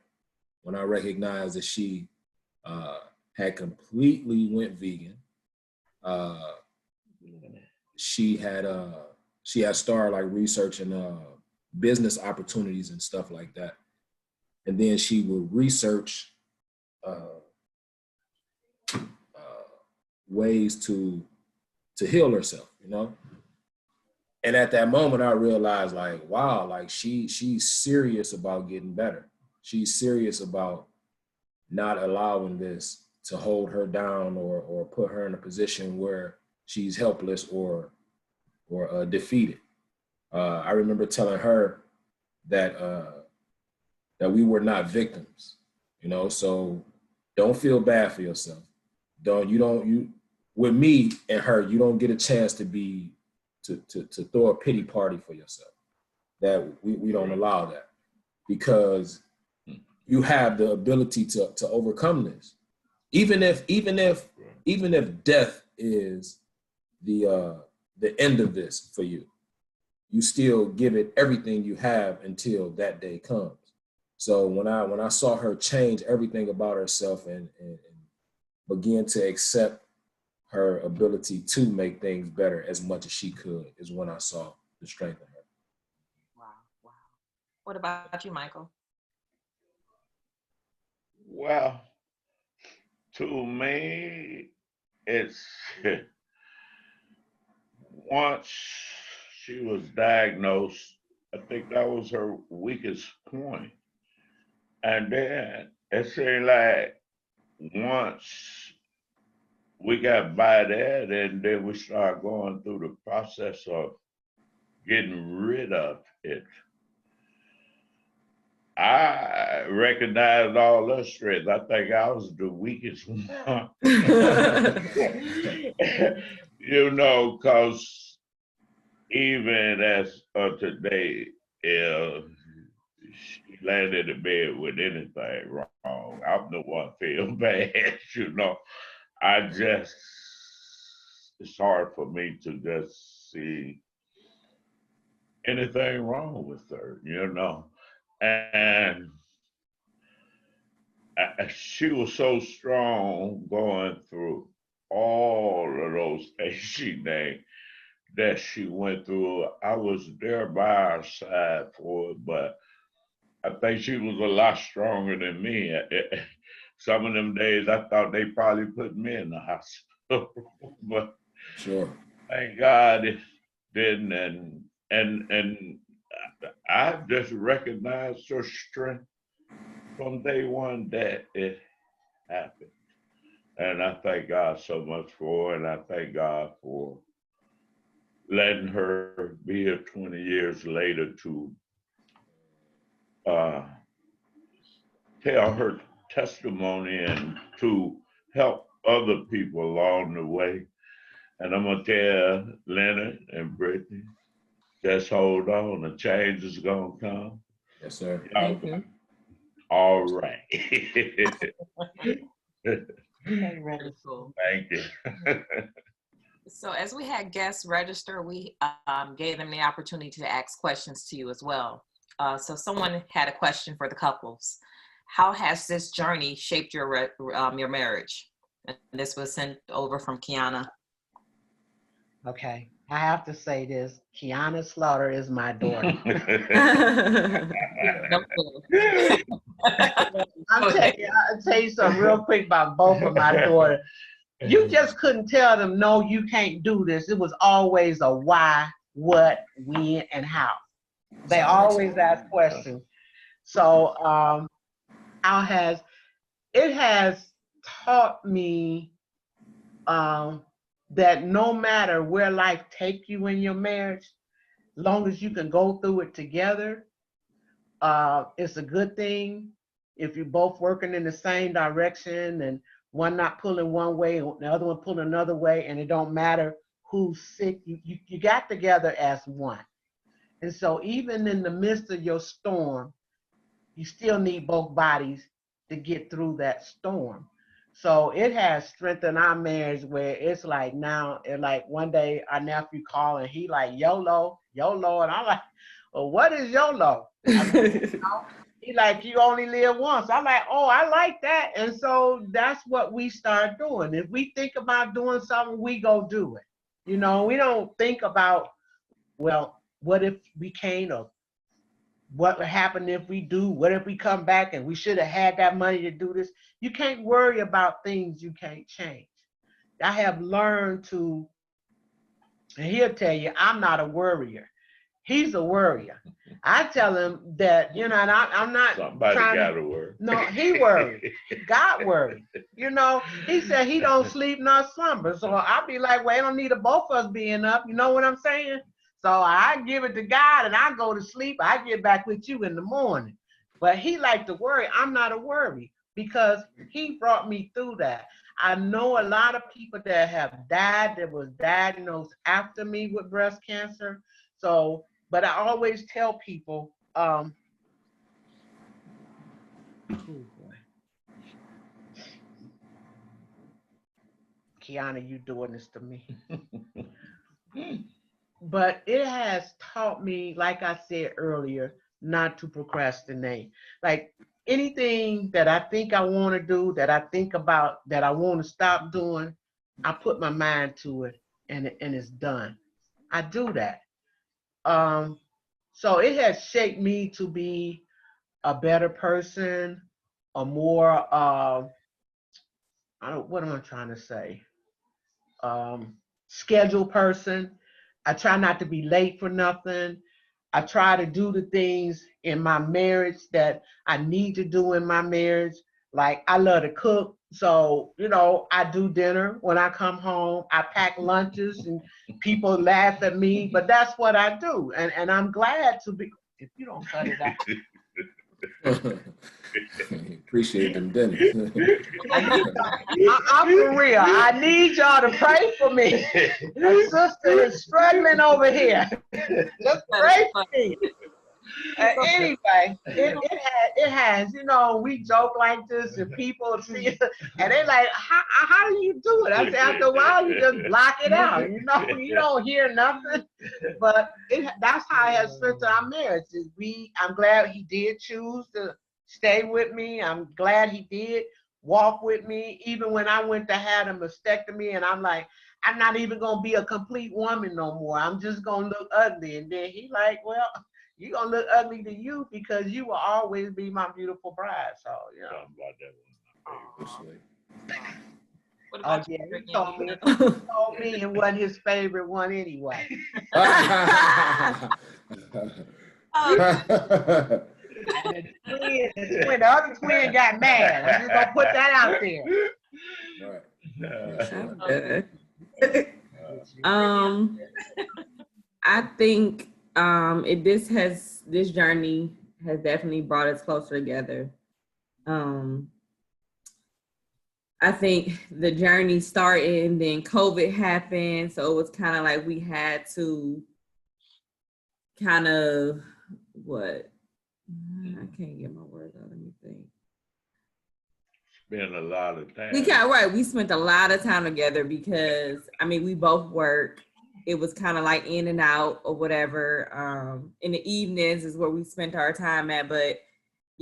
when I recognized that she had completely went vegan. She had started like researching business opportunities and stuff like that. And then she would research ways to heal herself, you know? And at that moment, I realized, like, wow, like she's serious about getting better. She's serious about not allowing this to hold her down or put her in a position where she's helpless or defeated. I remember telling her that that we were not victims, you know. So don't feel bad for yourself. You with me and her, you don't get a chance to throw a pity party for yourself. That we don't allow that, because you have the ability to overcome this. Even if death is the end of this for you, you still give it everything you have until that day comes. So when I saw her change everything about herself and begin to accept her ability to make things better as much as she could, is when I saw the strength in her. Wow, wow. What about you, Michael? Well, to me, it's once she was diagnosed, I think that was her weakest point. And then it seemed like once we got by that, and then we started going through the process of getting rid of it. I recognized all her strengths. I think I was the weakest one. You know, because even as of today, if she landed in bed with anything wrong, I'm the one feel bad, you know. It's hard for me to just see anything wrong with her, you know. And she was so strong going through all of those things she named that she went through. I was there by her side for it, but I think she was a lot stronger than me. Some of them days I thought they probably put me in the hospital, but Sure. thank God it didn't. And I just recognized her strength from day one that it happened. And I thank God so much for it. And I thank God for letting her be here 20 years later to tell her testimony and to help other people along the way. And I'm gonna tell Leonard and Brittany, just hold on, the change is gonna come. Yes, sir. Thank you. All right. Very cool. Thank you. So as we had guests register, we gave them the opportunity to ask questions to you as well. So someone had a question for the couples. How has this journey shaped your marriage? And this was sent over from Kiana. Okay, I have to say this. Kiana Slaughter is my daughter. No clue. I'll tell you something real quick about both of my daughters. You just couldn't tell them, no, you can't do this. It was always a why, what, when, and how. They always ask questions. So it has taught me that no matter where life take you in your marriage, long as you can go through it together, it's a good thing. If you're both working in the same direction and one not pulling one way and the other one pulling another way, and it don't matter who's sick, you got together as one. And so even in the midst of your storm, you still need both bodies to get through that storm. So it has strengthened our marriage where it's like now, like one day our nephew called and he like, YOLO, YOLO. And I'm like, well, what is YOLO? He like, you only live once. I'm like, oh, I like that. And so that's what we start doing. If we think about doing something, we go do it. You know, we don't think about, well, what if we can't, or what would happen if we do? What if we come back and we should have had that money to do this? You can't worry about things you can't change. I have learned to And he'll tell you, I'm not a worrier. He's a worrier. I tell him that, and I'm not Somebody trying got to. to work. No, he worried. God worried. He said he don't sleep nor slumber. So I'll be like, well, it don't need both of us being up. You know what I'm saying? So I give it to God and I go to sleep. I get back with you in the morning. But he like to worry. I'm not a worry because he brought me through that. I know a lot of people that have died that was diagnosed after me with breast cancer. So, but I always tell people, oh boy. Kiana, you doing this to me. But it has taught me, like I said earlier, not to procrastinate. Like anything that I think I want to do, that I think about, that I want to stop doing, I put my mind to it and it's done. I do that. So it has shaped me to be a better person, a more, what am I trying to say? Scheduled person. I try not to be late for nothing. I try to do the things in my marriage that I need to do in my marriage. Like I love to cook. So, I do dinner when I come home. I pack lunches and people laugh at me, but that's what I do. And I'm glad to be, if you don't cut it out. Appreciate them dinners. I'm for real. I need y'all to pray for me. My sister is struggling over here. Just pray for me. Anyway, it has, we joke like this and people see it and they like, how do you do it? I say, after a while, you just block it out. You don't hear nothing. But that's how it has strengthened our marriage. I'm glad he did choose to stay with me. I'm glad he did walk with me, even when I went to have a mastectomy and I'm like, I'm not even going to be a complete woman no more. I'm just going to look ugly. And then he like, well, you're going to look ugly to you because you will always be my beautiful bride. So, What about yeah, you, he told me it wasn't his favorite one anyway. The other twin got mad. I'm just gonna put that out there. I think this journey has definitely brought us closer together. I think the journey started and then COVID happened, so it was kind of like we had to kind of I can't get my words out. Let me think. Spend a lot of time. We spent a lot of time together because we both work. It was kind of like in and out or whatever. In the evenings is where we spent our time at, but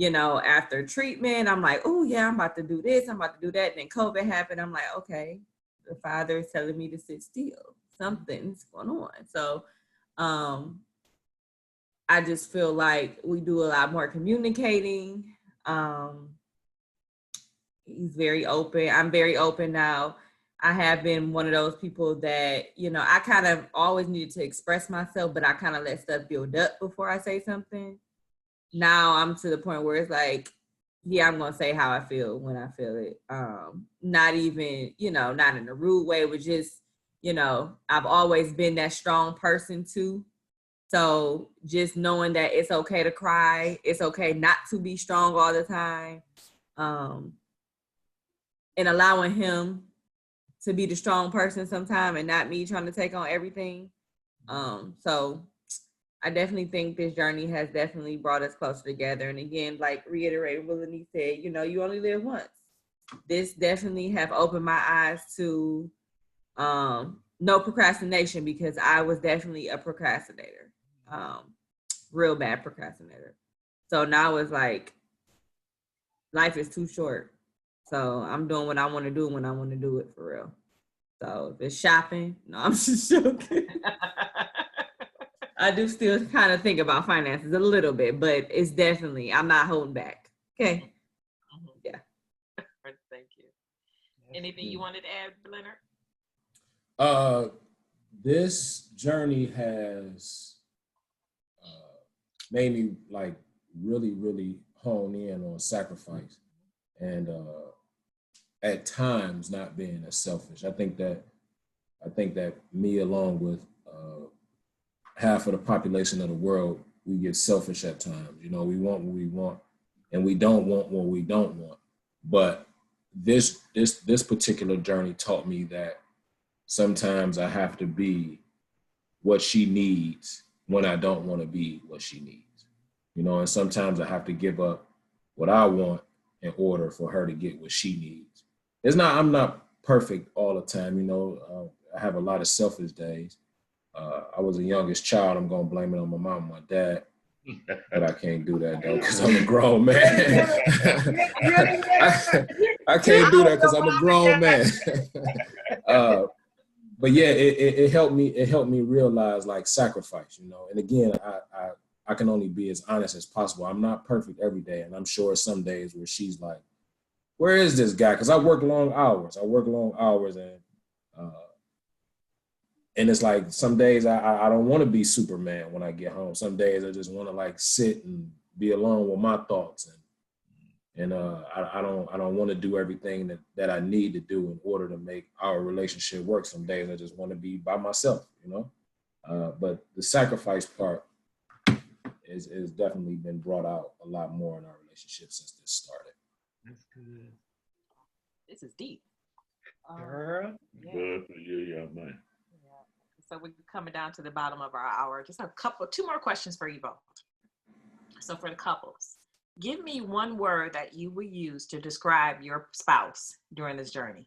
after treatment, I'm like, oh yeah, I'm about to do this, I'm about to do that. And then COVID happened. I'm like, okay, the Father is telling me to sit still. Something's going on. So, I just feel like we do a lot more communicating. He's very open. I'm very open now. I have been one of those people that, I kind of always needed to express myself, but I kind of let stuff build up before I say something. Now I'm to the point where it's like, yeah, I'm going to say how I feel when I feel it. Not even, not in a rude way, but just, I've always been that strong person too. So just knowing that it's okay to cry, it's okay not to be strong all the time, and allowing him to be the strong person sometime and not me trying to take on everything. So I definitely think this journey has definitely brought us closer together. And again, like reiterating what Lenise said, you only live once. This definitely have opened my eyes to no procrastination, because I was definitely a procrastinator. Real bad procrastinator. So now it's like, life is too short. So I'm doing what I want to do when I want to do it, for real. So if it's shopping, no, I'm just joking. I do still kind of think about finances a little bit, but it's definitely, I'm not holding back. Okay. Yeah. Thank you. Anything you wanted to add, Leonard? this journey has made me like really, really hone in on sacrifice and at times not being as selfish. I think that me, along with half of the population of the world, we get selfish at times. You know, we want what we want, and we don't want what we don't want. But this particular journey taught me that sometimes I have to be what she needs when I don't want to be what she needs. You know, and sometimes I have to give up what I want in order for her to get what she needs. I'm not perfect all the time. You know, I have a lot of selfish days. I was the youngest child. I'm going to blame it on my mom and my dad. But I can't do that, though, because I'm a grown man. I can't do that because I'm a grown man. But yeah, it helped me. It helped me realize like sacrifice, you know. And again, I can only be as honest as possible. I'm not perfect every day, and I'm sure some days where she's like, "Where is this guy?" Because I work long hours. And it's like some days I don't want to be Superman when I get home. Some days I just want to like sit and be alone with my thoughts, and I don't want to do everything that I need to do in order to make our relationship work. Some days I just want to be by myself, you know. But the sacrifice part is definitely been brought out a lot more in our relationship since this started. That's good. This is deep. Girl. Yeah. Good for you, young man. So we're coming down to the bottom of our hour. Just two more questions for you both. So for the couples, give me one word that you would use to describe your spouse during this journey.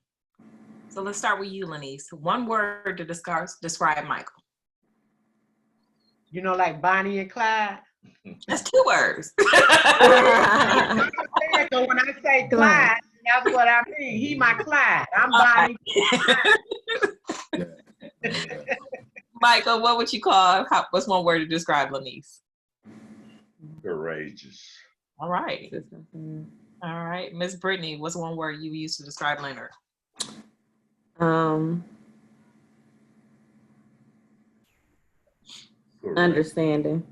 So let's start with you, Lanice. One word to describe Michael. You know, like Bonnie and Clyde. That's 2 words. So when I say Clyde, that's what I mean. He my Clyde. I'm Bonnie. Michael, what would you call? What's one word to describe Lanice? Courageous. All right. All right. Miss Brittany, what's one word you use to describe Leonard? Understanding.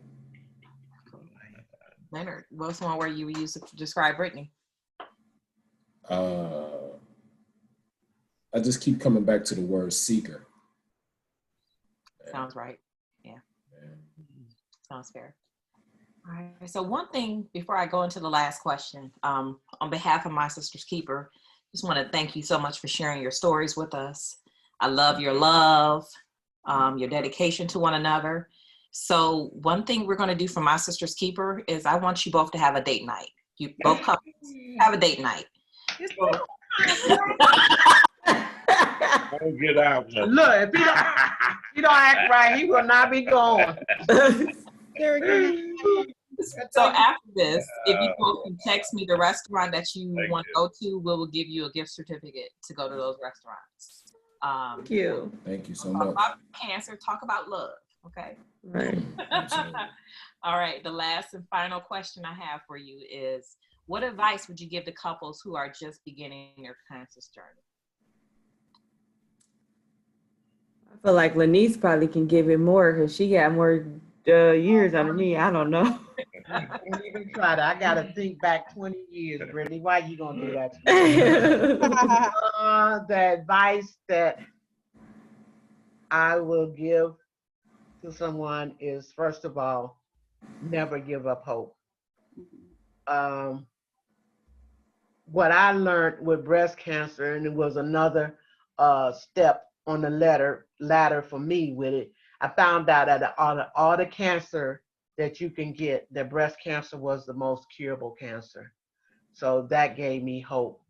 Leonard, what's one word you would use to describe Brittany? I just keep coming back to the word seeker. Sounds right. Yeah. Sounds fair. All right. So one thing before I go into the last question, on behalf of My Sister's Keeper, just want to thank you so much for sharing your stories with us. I love your love, your dedication to one another. So one thing we're going to do for My Sister's Keeper is I want you both to have a date night. You both couples have a date night. Don't get out. Look, if he don't act right, he will not be going. So after this, if you both can text me the restaurant that you want to go to, we will give you a gift certificate to go to those restaurants. Thank you. Thank you so talk much. about cancer, talk about love, okay? Right. All right, the last and final question I have for you is, what advice would you give to couples who are just beginning their cancer journey? I feel like Lanice probably can give it more because she got more years under me. I don't know. Even try to. I gotta think back 20 years, Brittany. Why you gonna do that to me? The advice that I will give to someone is, first of all, never give up hope. What I learned with breast cancer, and it was another step on the ladder for me with it, I found out that all the cancer that you can get, that breast cancer was the most curable cancer. So that gave me hope.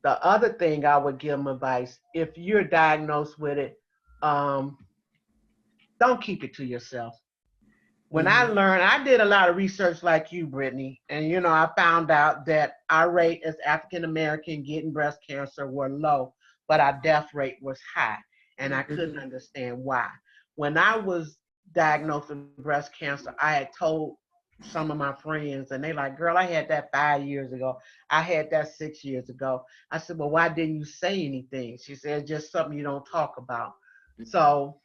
The other thing I would give them advice, if you're diagnosed with it, don't keep it to yourself. When I did a lot of research like you, Brittany, and I found out that our rate as African American getting breast cancer were low, but our death rate was high, and I couldn't understand why. When I was diagnosed with breast cancer, I had told some of my friends, and they like, girl, I had that 5 years ago. I had that 6 years ago. I said, well, why didn't you say anything? She said, just something you don't talk about. So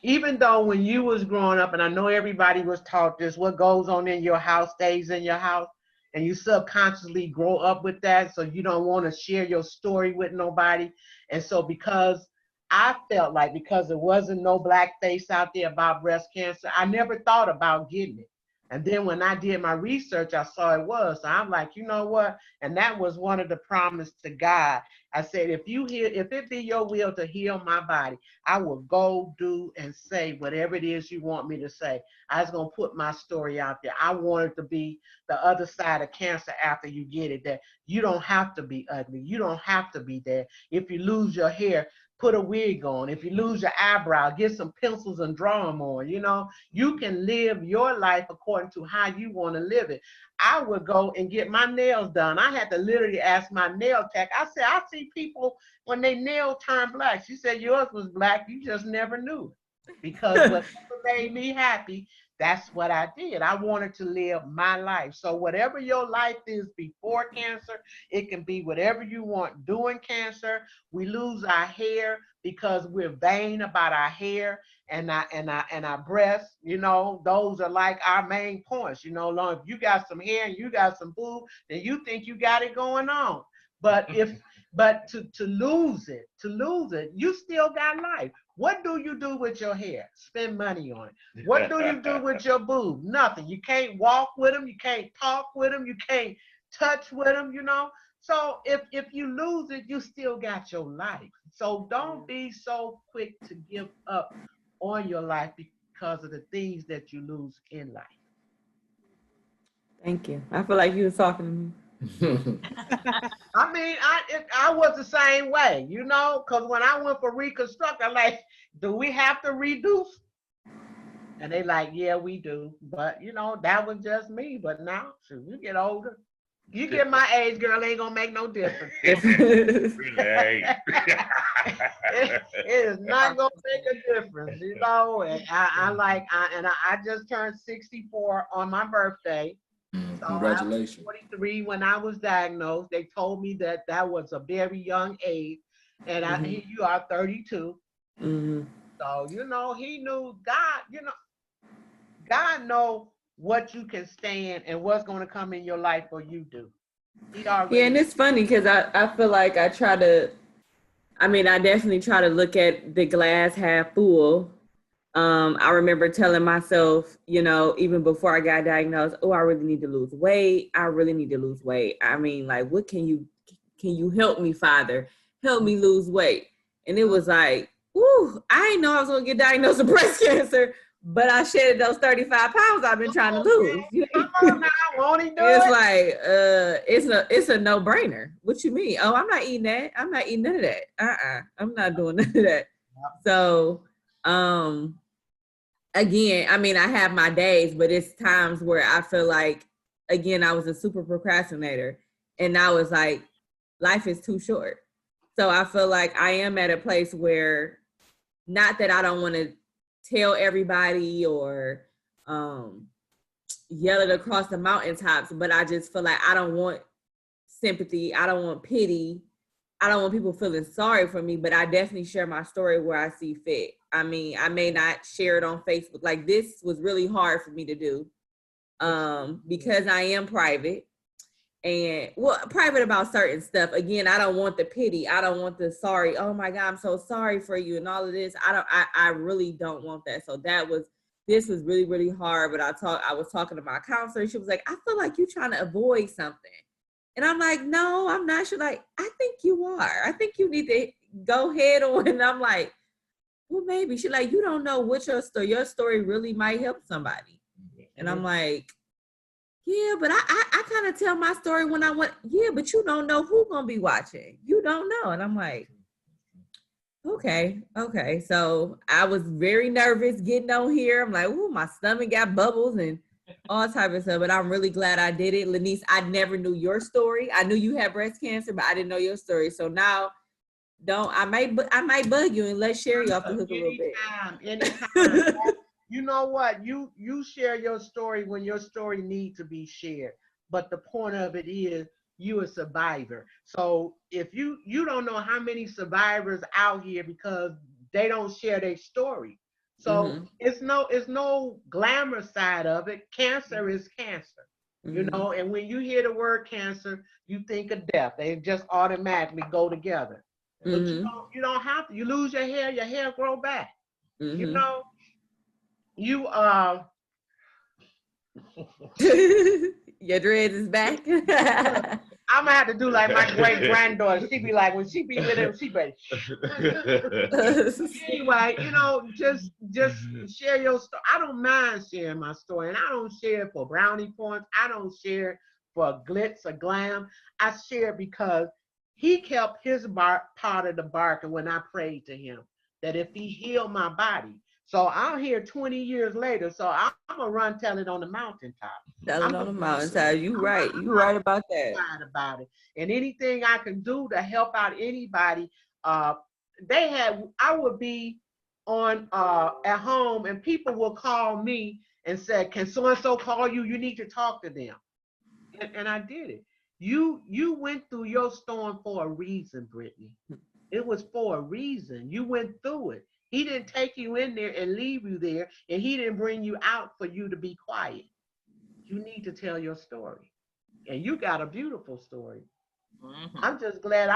even though when you was growing up, and I know everybody was taught this, what goes on in your house stays in your house, and you subconsciously grow up with that, so you don't want to share your story with nobody. And so because I felt like because there wasn't no black face out there about breast cancer, I never thought about getting it. And then when I did my research, I saw it was. So I'm like, you know what? And that was one of the promise to God. I said, if it be your will to heal my body, I will go do and say whatever it is you want me to say. I was gonna put my story out there. I wanted to be the other side of cancer after you get it. That you don't have to be ugly. You don't have to be there. If you lose your hair, put a wig on. If you lose your eyebrow, get some pencils and draw them on. You know, you can live your life according to how you want to live it. I would go and get my nails done. I had to literally ask my nail tech. I said, I see people when they nail turn black. She said, yours was black. You just never knew. Because whatever made me happy, that's what I did. I wanted to live my life. So whatever your life is before cancer, it can be whatever you want during cancer. We lose our hair because we're vain about our hair and our breasts. You know, those are like our main points. You know, long if you got some hair and you got some boob, then you think you got it going on. But to lose it, you still got life. What do you do with your hair? Spend money on it. What do you do with your boob? Nothing. You can't walk with them. You can't talk with them. You can't touch with them, you know? So if you lose it, you still got your life. So don't be so quick to give up on your life because of the things that you lose in life. Thank you. I feel like you was talking to me. I mean, I was the same way, you know, because when I went for reconstruct, I'm like, do we have to reduce? And they like, yeah, we do. But, you know, that was just me. But now, should you get older? You get my age, girl, ain't gonna make no difference. It is not gonna make a difference, you know. And I just turned 64 on my birthday. So Congratulations. I was 43 when I was diagnosed. They told me that was a very young age, and here you are 32. Mm-hmm. So you know, he knew God. You know, God know what you can stand and what's going to come in your life or you do. He already. Yeah, and it's funny because I feel like I definitely try to look at the glass half full. I remember telling myself, you know, even before I got diagnosed, oh, I really need to lose weight. I really need to lose weight. I mean, like, what can you help me, Father? Help me lose weight. And it was like, whoo, I didn't know I was going to get diagnosed with breast cancer, but I shedded those 35 pounds I've been trying to lose. Come on now, won't he do it's it? Like, it's a no-brainer. What you mean? Oh, I'm not eating that. I'm not eating none of that. I'm not doing none of that. So, again, I mean, I have my days, but it's times where I feel like, again, I was a super procrastinator, and I was like, life is too short. So I feel like I am at a place where, not that I don't want to tell everybody or yell it across the mountaintops, but I just feel like I don't want sympathy. I don't want pity. I don't want people feeling sorry for me, but I definitely share my story where I see fit. I mean, I may not share it on Facebook. Like, this was really hard for me to do because I am private and private about certain stuff. Again, I don't want the pity. I don't want the sorry. Oh my God, I'm so sorry for you and all of this. I really don't want that. So this was really, really hard. But I was talking to my counselor. She was like, I feel like you're trying to avoid something. And I'm like, no, I'm not. She's like, I think you are. I think you need to go head on. And I'm like, well, maybe. She's like, you don't know what your story really might help somebody. And I'm like, yeah, but I kind of tell my story when I want, yeah, but you don't know who's going to be watching. You don't know. And I'm like, okay. So I was very nervous getting on here. I'm like, ooh, my stomach got bubbles and all type of stuff, but I'm really glad I did it. Lanice, I never knew your story. I knew you had breast cancer, but I didn't know your story. So now, I might bug you and let Sherry off the hook a little bit. Anytime. You know what? You share your story when your story needs to be shared. But the point of it is, you're a survivor. So if you don't know how many survivors out here because they don't share their story. So it's no glamour side of it. Cancer is cancer, you know. And when you hear the word cancer, you think of death. They just automatically go together. But you don't have to. You lose your hair grow back. You know, you Your dreads is back. I'm gonna have to do like my great granddaughter. She be like, when she be with him, she be anyway, you know, just share your story. I don't mind sharing my story, and I don't share it for brownie points. I don't share it for glitz or glam. I share it because he kept his part of the bargain when I prayed to him that if he healed my body. So I'm here 20 years later, so I'm gonna run tell it on the mountaintop. Tell it on the mountaintop. You right about that. About it. And anything I can do to help out anybody, I would be on at home and people will call me and say, can so-and-so call you? You need to talk to them. And I did it. You went through your storm for a reason, Brittany. It was for a reason. You went through it. He didn't take you in there and leave you there, and he didn't bring you out for you to be quiet. You need to tell your story. And you got a beautiful story. I'm just glad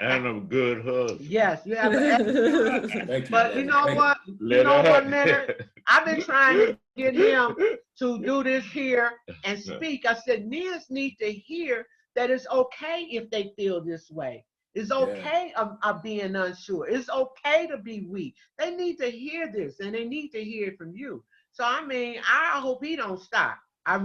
and a good husband. Yes, you have an but you know what? Leonard? I've been trying to get him to do this here and speak. I said, men need to hear that it's okay if they feel this way. It's okay of being unsure. It's okay to be weak. They need to hear this, and they need to hear it from you. So, I mean, I hope he don't stop. I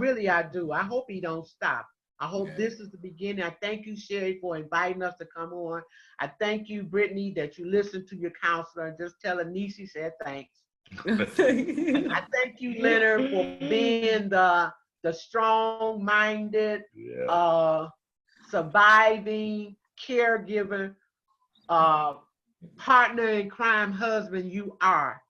do. I hope he don't stop. I hope this is the beginning. I thank you, Sherry, for inviting us to come on. I thank you, Brittany, that you listened to your counselor and just tell Nisi said thanks. I thank you, Leonard, for being the strong-minded, surviving, caregiver, partner in crime husband you are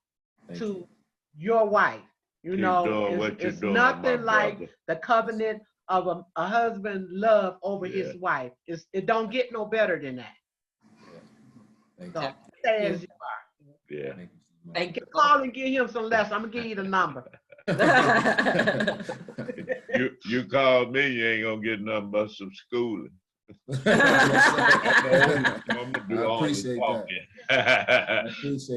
to your wife. You know, it's nothing like the covenant of a husband love over his wife. It don't get no better than that. So stay as you are. Yeah. Thank you. Call and give him some less. I'm gonna give you the number. You call me, you ain't gonna get nothing but some schooling. I'm gonna do all the talking.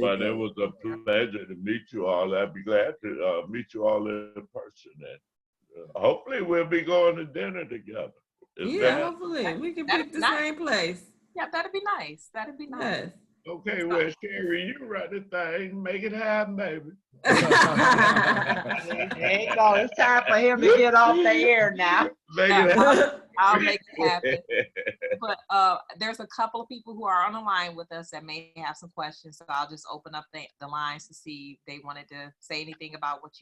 But it was a pleasure to meet you all. I'd be glad to meet you all in person. And hopefully we'll be going to dinner together. Hopefully we can pick the same place. Yeah, that'd be nice. That'd be nice. Yes. Okay, well, Sherry, you run the thing. Make it happen, baby. There you go. It's time for him to get off the air now. Make it happen. I'll make it happen. But there's a couple of people who are on the line with us that may have some questions. So I'll just open up the lines to see if they wanted to say anything about what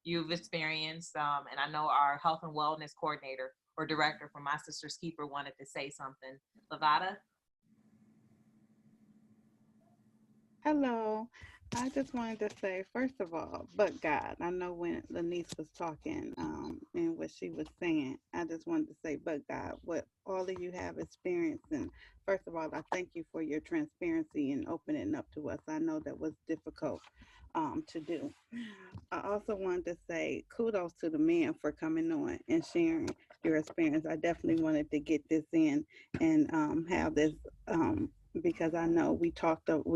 you've experienced. And I know our health and wellness coordinator or director from My Sister's Keeper wanted to say something. Lavada? Hello. I just wanted to say, first of all, but God, I know when Lanice was talking and what she was saying, I just wanted to say, but God, what all of you have experienced. And first of all, I thank you for your transparency and opening up to us. I know that was difficult to do. I also wanted to say kudos to the men for coming on and sharing your experience. I definitely wanted to get this in and have this because I know we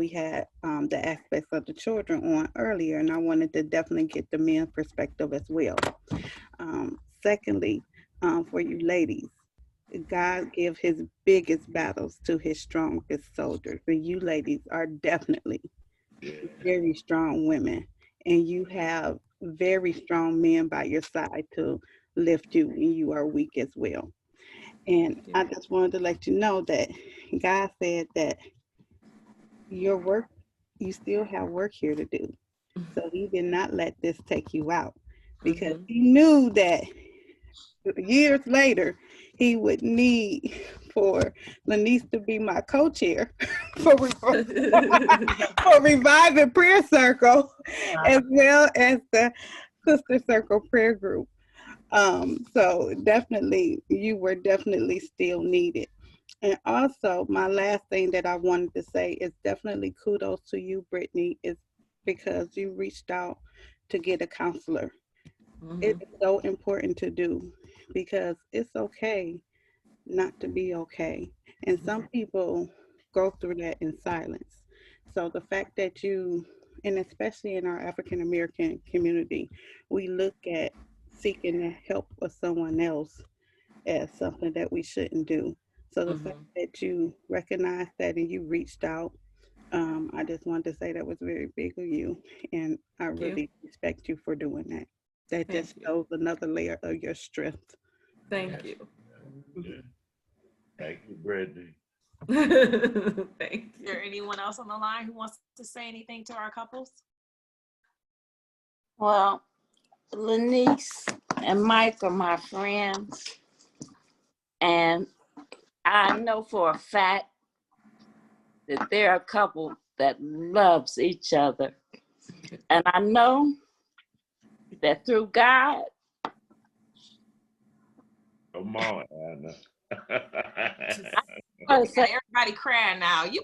had the aspects of the children on earlier, and I wanted to definitely get the men perspective as well. Secondly, for you ladies, God give his biggest battles to his strongest soldiers. But you ladies are definitely very strong women, and you have very strong men by your side to lift you when you are weak as well. And I just wanted to let you know that God said that your work, you still have work here to do. So he did not let this take you out because he knew that years later he would need for Lanice to be my co-chair for Reviving Prayer Circle as well as the Sister Circle Prayer Group. So definitely, you were definitely still needed. And also, my last thing that I wanted to say is definitely kudos to you, Brittany. It's because you reached out to get a counselor. Mhm. It's so important to do because it's okay not to be okay. And some people go through that in silence. So the fact that you, and especially in our African American community, we look at seeking the help of someone else as something that we shouldn't do. So the fact that you recognize that and you reached out, I just wanted to say that was very big of you, and I Thank you. really respect you for doing that. That Thank just you. shows another layer of your strength. Thank you. Yeah. Thank you, Brittany. Thank Is there anyone else on the line who wants to say anything to our couples? Well, Lanice and Mike are my friends, and I know for a fact that they're a couple that loves each other. And I know that through God, Come on, Anna. I say, Everybody crying now. You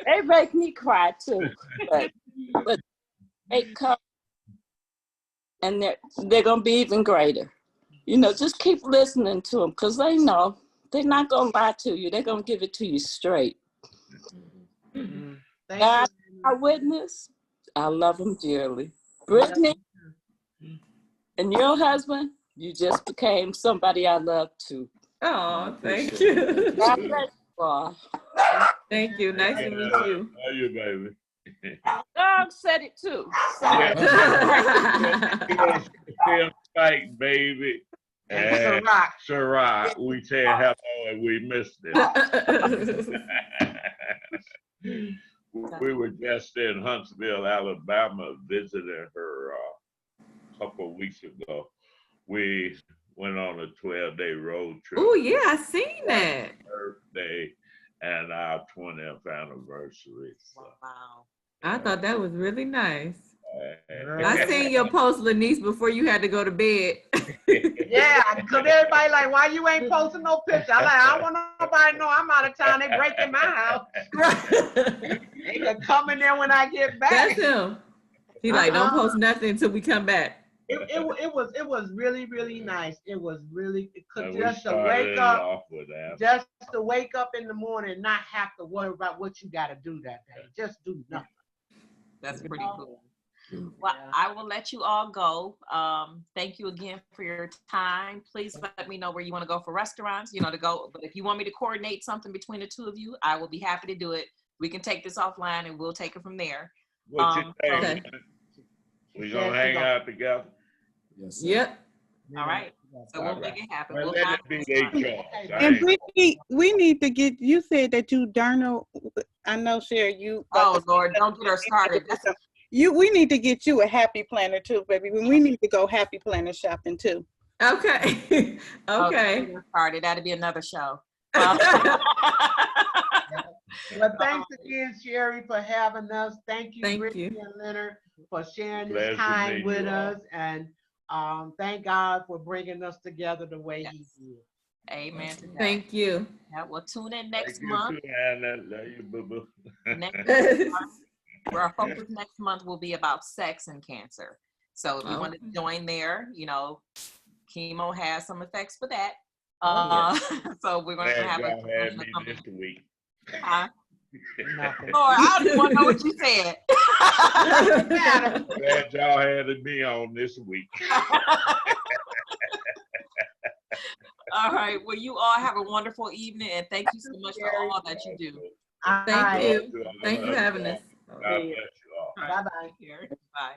they make me cry too, but they come and they're gonna be even greater. You know, just keep listening to them because they know they're not gonna lie to you. They're gonna give it to you straight. Thank God, you. our witness, I love him dearly. Brittany and your husband, you just became somebody I love too. Oh, thank you. God bless you all. Thank you. Nice to meet you. Love you, baby. God said it too. Yeah. Still fighting, baby. And Ciroc. Ciroc, we said hello and we missed it. We were just in Huntsville, Alabama, visiting her a couple of weeks ago. We went on a 12-day road trip. Oh, yeah, I seen that. Birthday and our 20th anniversary. So, Wow. I thought that was really nice. Girl. I seen your post, Lanice, before you had to go to bed. Yeah, because everybody like, why you ain't posting no picture? I like, I don't want nobody to know I'm out of town. They break in my house. They can come in there when I get back. That's him. He like, don't post nothing until we come back. It was really, really nice. It was really, and we just to started wake it up, off with that. just to wake up in the morning and not have to worry about what you got to do that day. Just do nothing. That's pretty cool. Well, I will let you all go. Thank you again for your time. Please let me know where you want to go for restaurants, to go. But if you want me to coordinate something between the two of you, I will be happy to do it. We can take this offline and we'll take it from there. What you think? Okay. We gonna hang out together? Yes, sir. Yep. All right. So we'll make it happen. Well, We'll let find it be a their restaurant. choice. And Brittany, we need to get, you said that you journal. I know, Sherry, you. Oh Lord, don't get her started. We need to get you a happy planner too, baby. We need to go happy planner shopping too. Okay. Oh, Okay. don't get her started. That'd be another show. Well, thanks again, Sherry, for having us. Thank you, Thank Brittany you. and Leonard, for sharing Pleasure this time meeting with you all. us. And thank God for bringing us together the way He did. Amen to that. Thank you. Yeah, we'll tune in Thank next you month. too, Hannah. Love you, boo-boo. Next where our focus next month will be about sex and cancer. So if you want to join there, chemo has some effects for that. So we're going to Glad have y'all had me this week. Huh? Nothing. Lord, I don't want to know what you said. Glad y'all had me on this week. All right. Well, you all have a wonderful evening, and thank you so much for all that you do. Thank you. Love Thank you for having all. us. God bless you all. Bye-bye. Bye.